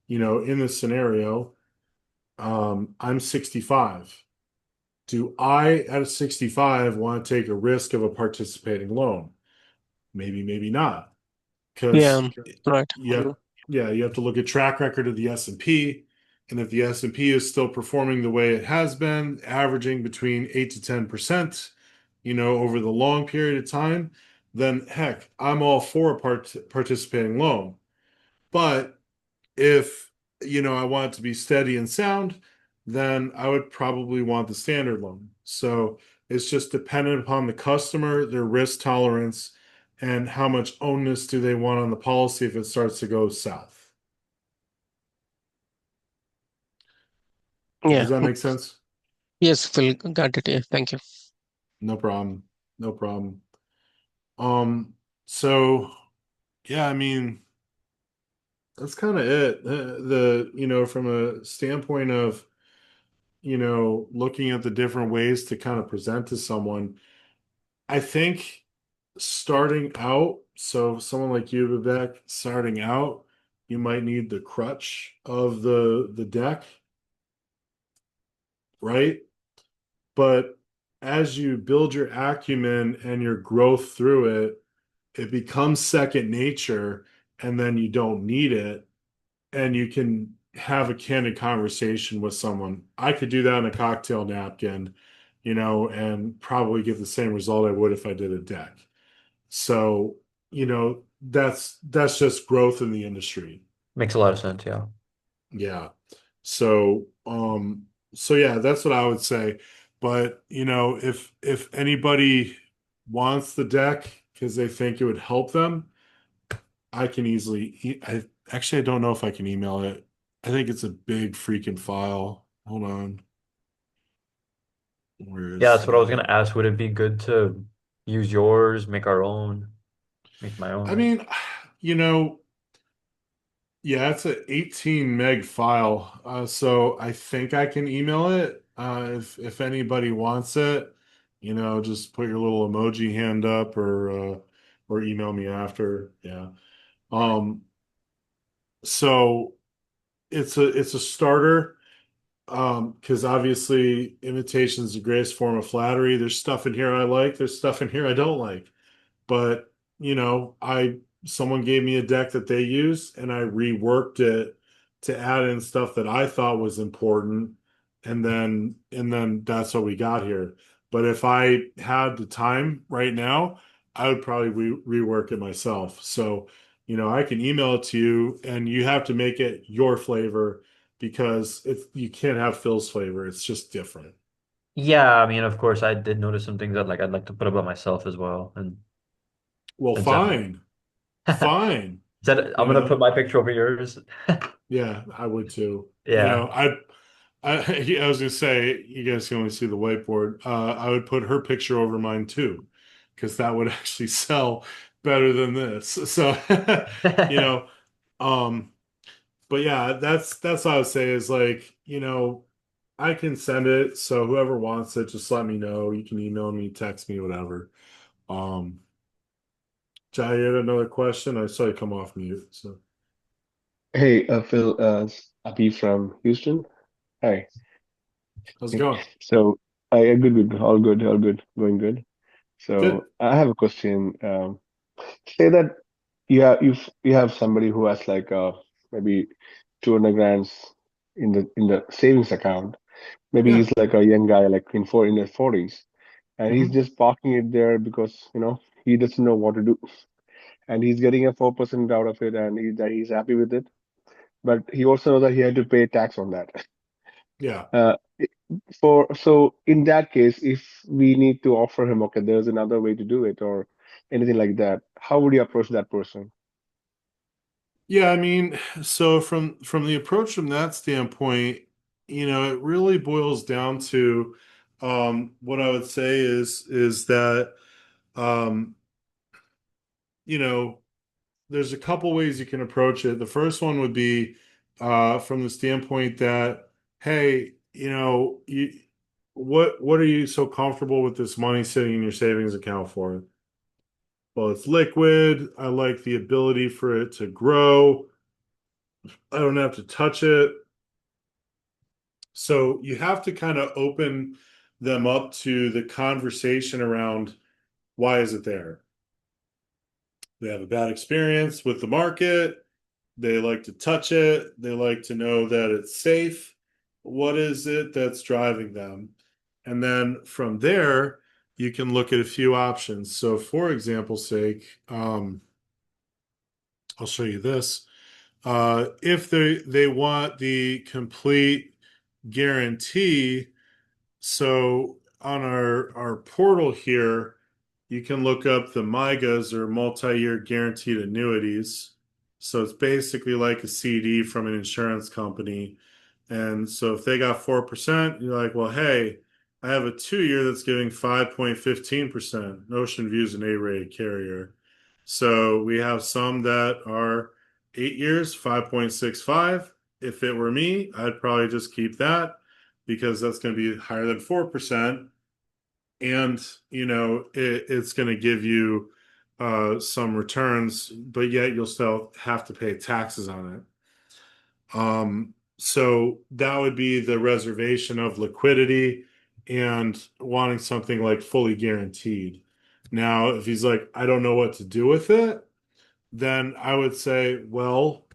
in this scenario, I'm 65. Do I, at 65, want to take a risk of a participating loan? Maybe, maybe not. Because Yeah. Right. you have to look at track record of the S&P, and if the S&P is still performing the way it has been, averaging between 8 to 10%, over the long period of time, then heck, I'm all for a participating loan. But if I want it to be steady and sound, then I would probably want the standard loan. So it's just dependent upon the customer, their risk tolerance, and how much onus do they want on the policy if it starts to go south. Yeah. Does that make sense? Yes, Phil, got it. Yeah. Thank you. No problem. No problem. So yeah, I mean, that's kind of it. From a standpoint of, looking at the different ways to kind of present to someone, I think starting out, so someone like you, Vivek, starting out, you might need the crutch of the deck, right? But as you build your acumen and your growth through it, it becomes second nature, and then you don't need it, and you can have a candid conversation with someone. I could do that in a cocktail napkin, and probably get the same result I would if I did a deck. So, that's just growth in the industry. Makes a lot of sense, yeah. Yeah. So, so yeah, that's what I would say. But, if anybody wants the deck because they think it would help them, I can easily I actually I don't know if I can email it. I think it's a big freaking file. Hold on. Where Yeah, is that's what I was gonna ask. Would it be good to use yours, make our own, make my I own? mean, you know, yeah, it's an 18 meg file. So I think I can email it. If anybody wants it, just put your little emoji hand up or email me after. Yeah. Um, so it's a starter. Because obviously imitation is the greatest form of flattery. There's stuff in here I like, there's stuff in here I don't like. But, I someone gave me a deck that they used and I reworked it to add in stuff that I thought was important. And then that's what we got here. But if I had the time right now, I would probably rework it myself. So, I can email it to you and you have to make it your flavor because you can't have Phil's flavor. It's just different. Yeah, I mean, of course, I did notice some things that like I'd like to put about myself as well, and Well, and send fine. Fine. send. You I'm gonna put know, my picture over yours. yeah, I would too. Yeah. I was gonna say you guys can only see the whiteboard. I would put her picture over mine too, because that would actually sell better than this. So, you know, um, but yeah, that's what I would say is like, I can send it. So whoever wants it, just let me know. You can email me, text me, whatever. Um, Jai, you had another question? I saw you come off mute. So Hey, Phil, Abhi from Houston. Hi. how's it going? So, good, good, all good, all good, going good. Good. So, I have a question. Say that you have somebody who has like maybe 200 grands in the savings account. Maybe Yeah. he's like a young guy, like in their 40s, and he's Hmm. just parking it there because he doesn't know what to do, and he's getting a 4% out of it, and that he's happy with it. But he also knows that he had to pay tax on that. Yeah. Uh, so in that case, if we need to offer him, okay, there's another way to do it or anything like that, how would you approach that person? Yeah, I mean, so from the approach from that standpoint, it really boils down to what I would say is that um, you know, there's a couple ways you can approach it. The first one would be from the standpoint that, hey, what are you so comfortable with this money sitting in your savings account for? Well, it's liquid. I like the ability for it to grow. I don't have to touch it. So you have to kind of open them up to the conversation around why is it there? They have a bad experience with the market. They like to touch it. They like to know that it's safe. What is it that's driving them? And then from there, you can look at a few options. So, for example's sake, I'll show you this. If they want the complete guarantee, so on our portal here, you can look up the MIGAs or multi-year guaranteed annuities. So it's basically like a CD from an insurance company. And so if they got 4%, you're like, well, hey, I have a 2 year that's giving 5.15%. Ocean View's an A-rated carrier. So we have some that are 8 years, 5.65. If it were me, I'd probably just keep that because that's going to be higher than 4%. And, it's going to give you some returns, but yet you'll still have to pay taxes on it. So that would be the reservation of liquidity and wanting something like fully guaranteed. Now, if he's like, I don't know what to do with it, then I would say, well,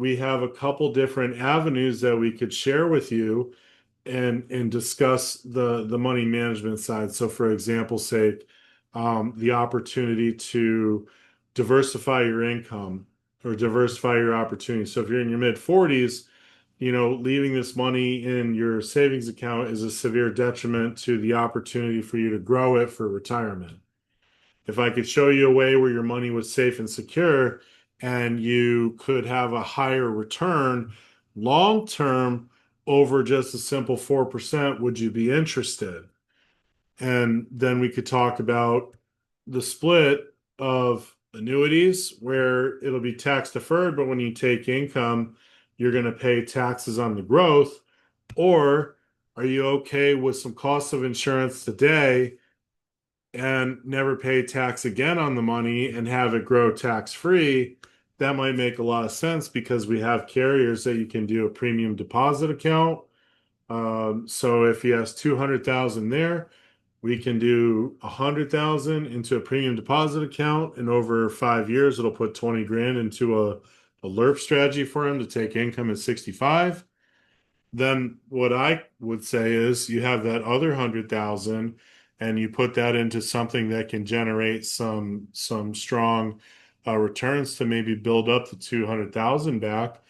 we have a couple different avenues that we could share with you and discuss the money management side. So for example's sake, the opportunity to diversify your income or diversify your opportunities. So if you're in your mid 40s, leaving this money in your savings account is a severe detriment to the opportunity for you to grow it for retirement. If I could show you a way where your money was safe and secure and you could have a higher return long term over just a simple 4%, would you be interested? And then we could talk about the split of annuities where it'll be tax deferred, but when you take income, you're going to pay taxes on the growth. Or are you okay with some cost of insurance today and never pay tax again on the money and have it grow tax free? That might make a lot of sense because we have carriers that you can do a premium deposit account. So if he has 200,000 there, we can do 100,000 into a premium deposit account, and over 5 years, it'll put 20 grand into a LERP strategy for him to take income at 65. Then what I would say is you have that other 100,000 and you put that into something that can generate some strong returns to maybe build up the 200,000 back.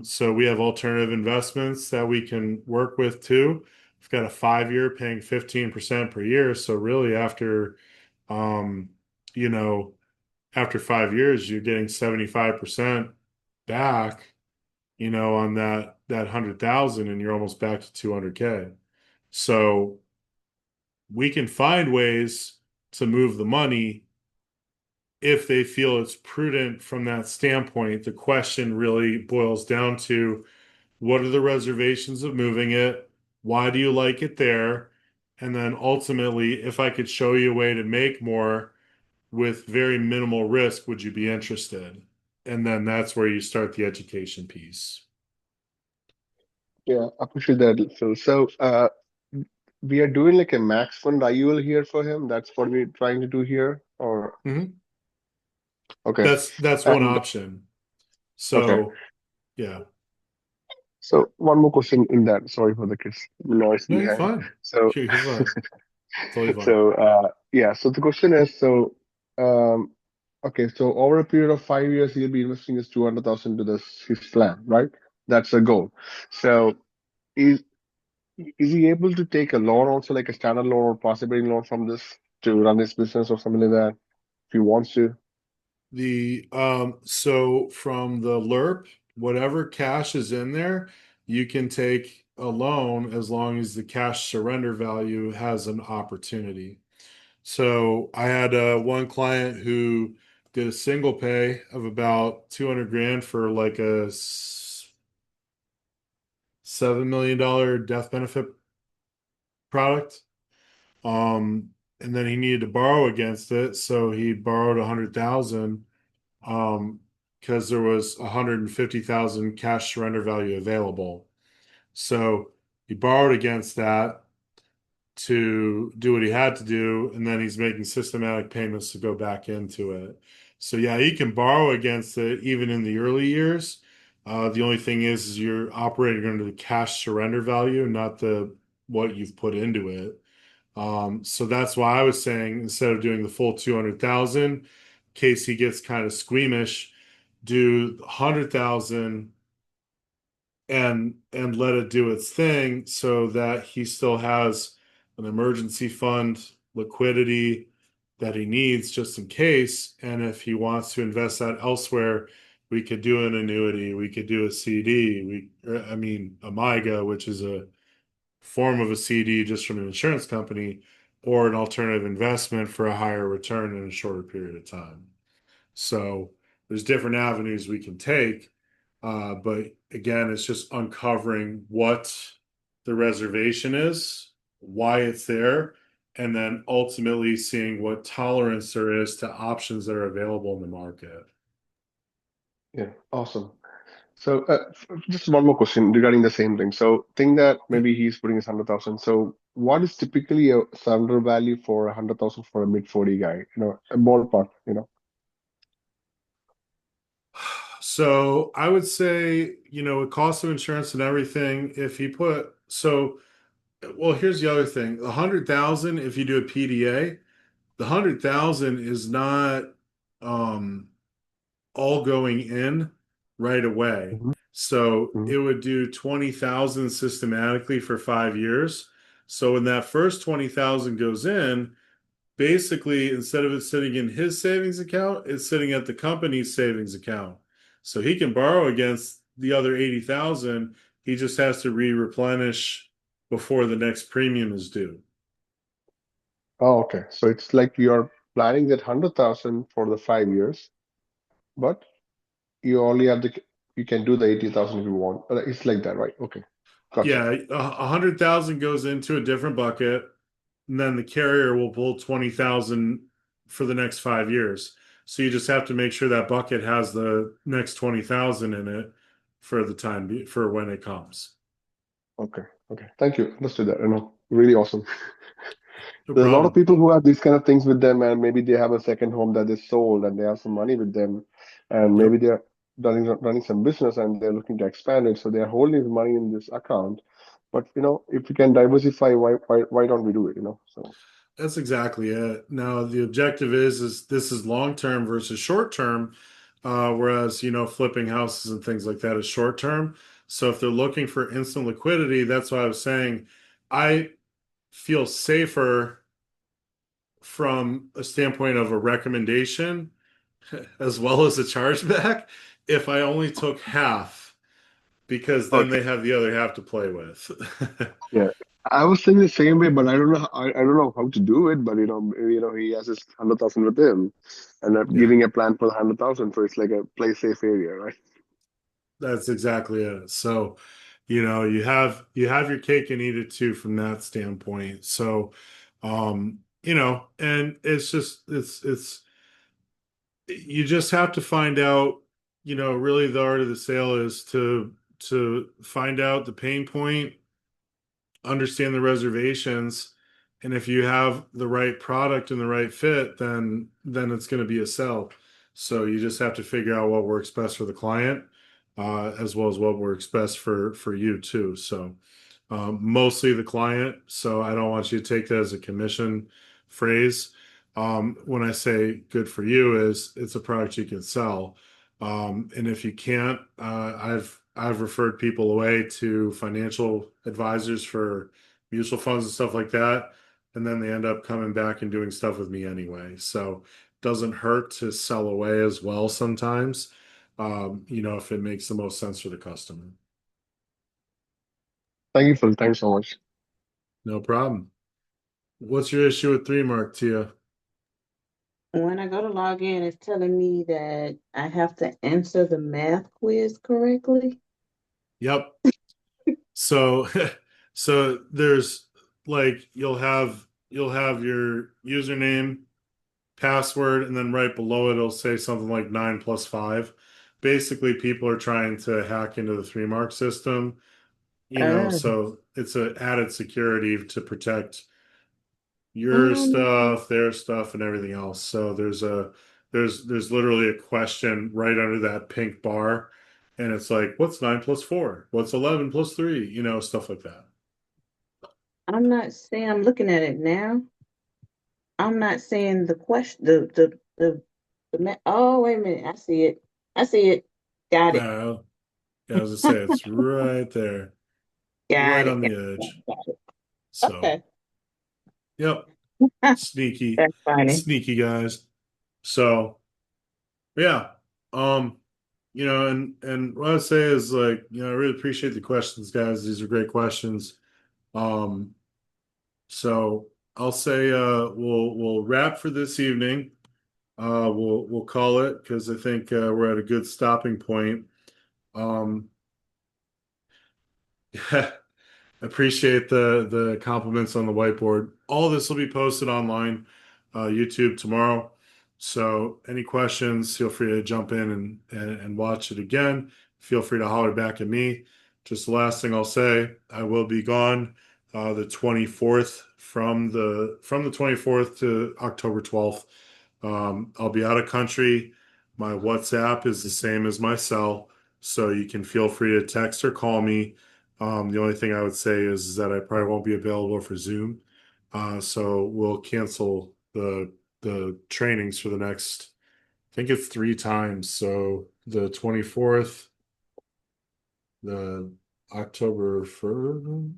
So we have alternative investments that we can work with too. We've got a 5 year paying 15% per year. So really um, you know, after 5 years, you're getting 75% back, on that 100,000, and you're almost back to 200K. So we can find ways to move the money if they feel it's prudent from that standpoint. The question really boils down to what are the reservations of moving it? Why do you like it there? And then ultimately, if I could show you a way to make more with very minimal risk, would you be interested? And then that's where you start the education piece. Yeah, I appreciate that, Phil. So, we are doing like a max fund IUL here for him. That's what we're trying to do here, or Mhm. okay. That's one And option. okay, So yeah. so one more question in that. Sorry for the kids noise No, you're behind. fine. So, You're fine. Totally fine. so yeah. So the question is, um, okay. So over a period of 5 years, he'll be investing his 200,000 to this his plan, right? That's the goal. So is is he able to take a loan also, like a standard loan or possibility loan from this to run his business or something like that, if he wants to? So from the LERP, whatever cash is in there, you can take a loan as long as the cash surrender value has an opportunity. So I had one client who did a single pay of about 200 grand for like a $7 million death benefit product. And then he needed to borrow against it, so he borrowed 100,000 because there was 150,000 cash surrender value available. So he borrowed against that to do what he had to do, and then he's making systematic payments to go back into it. So yeah, he can borrow against it even in the early years. The only thing is you're operating under the cash surrender value, not the what you've put into it. So that's why I was saying instead of doing the full 200,000, in case he gets kind of squeamish, do 100,000 and let it do its thing so that he still has an emergency fund liquidity that he needs just in case. And if he wants to invest that elsewhere, we could do an annuity, we could do a CD, a MIGA, which is a form of a CD just from an insurance company, or an alternative investment for a higher return in a shorter period of time. So there's different avenues we can take. But again, it's just uncovering what the reservation is, why it's there, and then ultimately seeing what tolerance there is to options that are available in the market. Yeah, awesome. So, just one more question regarding the same thing. So, think that maybe he's putting his 100,000. So, what is typically a surrender value for 100,000 for a mid 40 guy? A ballpark. So I would say, with cost of insurance and everything, if he put so well, here's the other thing. 100,000, if you do a PDA, the 100,000 is not um all going in right away. Mhm, So mhm. it would do 20,000 systematically for 5 years. So when that first 20,000 goes in, basically instead of it sitting in his savings account, it's sitting at the company's savings account. So he can borrow against the other 80,000. He just has to re-replenish before the next premium is due. Oh, okay. So it's like you're planning that 100,000 for the 5 years, but you only have you can do the 80,000 if you want. It's like that, right? Okay. Gotcha. Yeah, 100,000 goes into a different bucket, and then the carrier will pull 20,000 for the next 5 years. So you just have to make sure that bucket has the next 20,000 in it for the for when it comes. Okay. Okay. Thank you. Understood that. Really awesome. No There's a lot of problem. people who have these kind of things with them, and maybe they have a second home that they sold and they have some money with them, and maybe Yep. they're running some business and they're looking to expand it. So they're holding money in this account. But if we can diversify, why don't we do it? So That's exactly it. Now the objective is this is long term versus short term, whereas flipping houses and things like that is short term. So if they're looking for instant liquidity, that's why I was saying I feel safer from a standpoint of a recommendation as well as a chargeback if I only took half because then okay. they have the other half to play with. Yeah, I was thinking the same way, but I don't know. I don't know how to do it. But he has his 100,000 with him, and I'm Yeah, giving a plan for the 100,000. So it's like a play safe area, right? that's exactly it. So, you have your cake and eat it too from that standpoint. So, and it's just it's you just have to find out, really the art of the sale is to find out the pain point, understand the reservations, and if you have the right product and the right fit, then it's going to be a sell. So you just have to figure out what works best for the client, as well as what works best for you too. So mostly the client. So I don't want you to take that as a commission phrase. When I say good for you, is it's a product you can sell. And if you can't, I've referred people away to financial advisors for mutual funds and stuff like that, and then they end up coming back and doing stuff with me anyway. So it doesn't hurt to sell away as well sometimes, if it makes the most sense for the customer. Thank you, Phil. Thanks so much. No problem. What's your issue with 3Mark, Tia? When I go to log in, it's telling me that I have to answer the math quiz correctly. Yep. So so there's like you'll have your username, password, and then right below it it'll say something like 9 plus 5. Basically, people are trying to hack into the 3Mark system, Oh, so it's an added security to protect your um, stuff, their stuff, and everything else. So there's literally a question right under that pink bar, and it's like, what's 9 plus 4? What's 11 plus 3? Stuff like that. I'm not saying I'm looking at it now. I'm not saying the question, oh, wait a minute. I see it. I see it. Got it. Yeah, as I say, it's right there, right Got on it. the edge. Got it. So, Okay. yep, sneaky, That's funny. sneaky guys. So, yeah, um, and what I say is like, I really appreciate the questions, guys. These are great questions. Um, so I'll say we'll wrap for this evening. We'll call it because I think we're at a good stopping point. Um, appreciate the compliments on the whiteboard. All this will be posted online, YouTube tomorrow. So any questions, feel free to jump in and watch it again. Feel free to holler back at me. Just the last thing I'll say, I will be gone the 24th from the 24th to October 12th. I'll be out of country. My WhatsApp is the same as my cell, so you can feel free to text or call me. The only thing I would say is that I probably won't be available for Zoom. So we'll cancel the trainings for the next, I think it's 3 times. So the 24th, the October 1st.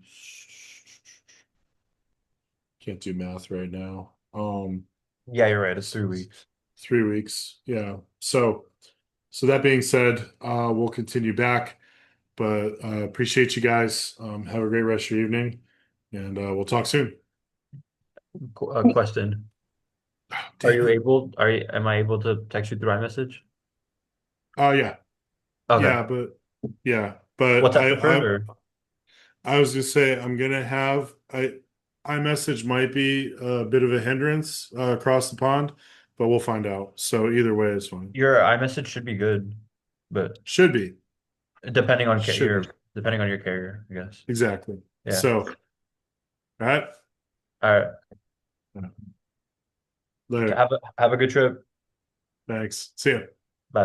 Can't do math right now. Yeah, you're right. It's 3 weeks. 3 weeks. Yeah. So that being said, we'll continue back, but appreciate you guys. Have a great rest of your evening, and we'll talk soon. Question. Are Damn you it. able, am I able to text you through iMessage? Oh yeah. Okay. Yeah, but WhatsApp preferred or? I was gonna say I'm gonna have iMessage might be a bit of a hindrance across the pond, but we'll find out. So either way is fine. Your iMessage should be good, but Should be. depending on Should be. depending on your carrier, I guess. Exactly. Yeah. So, all right. All right. Later. Have a good trip. Thanks. See ya. Bye.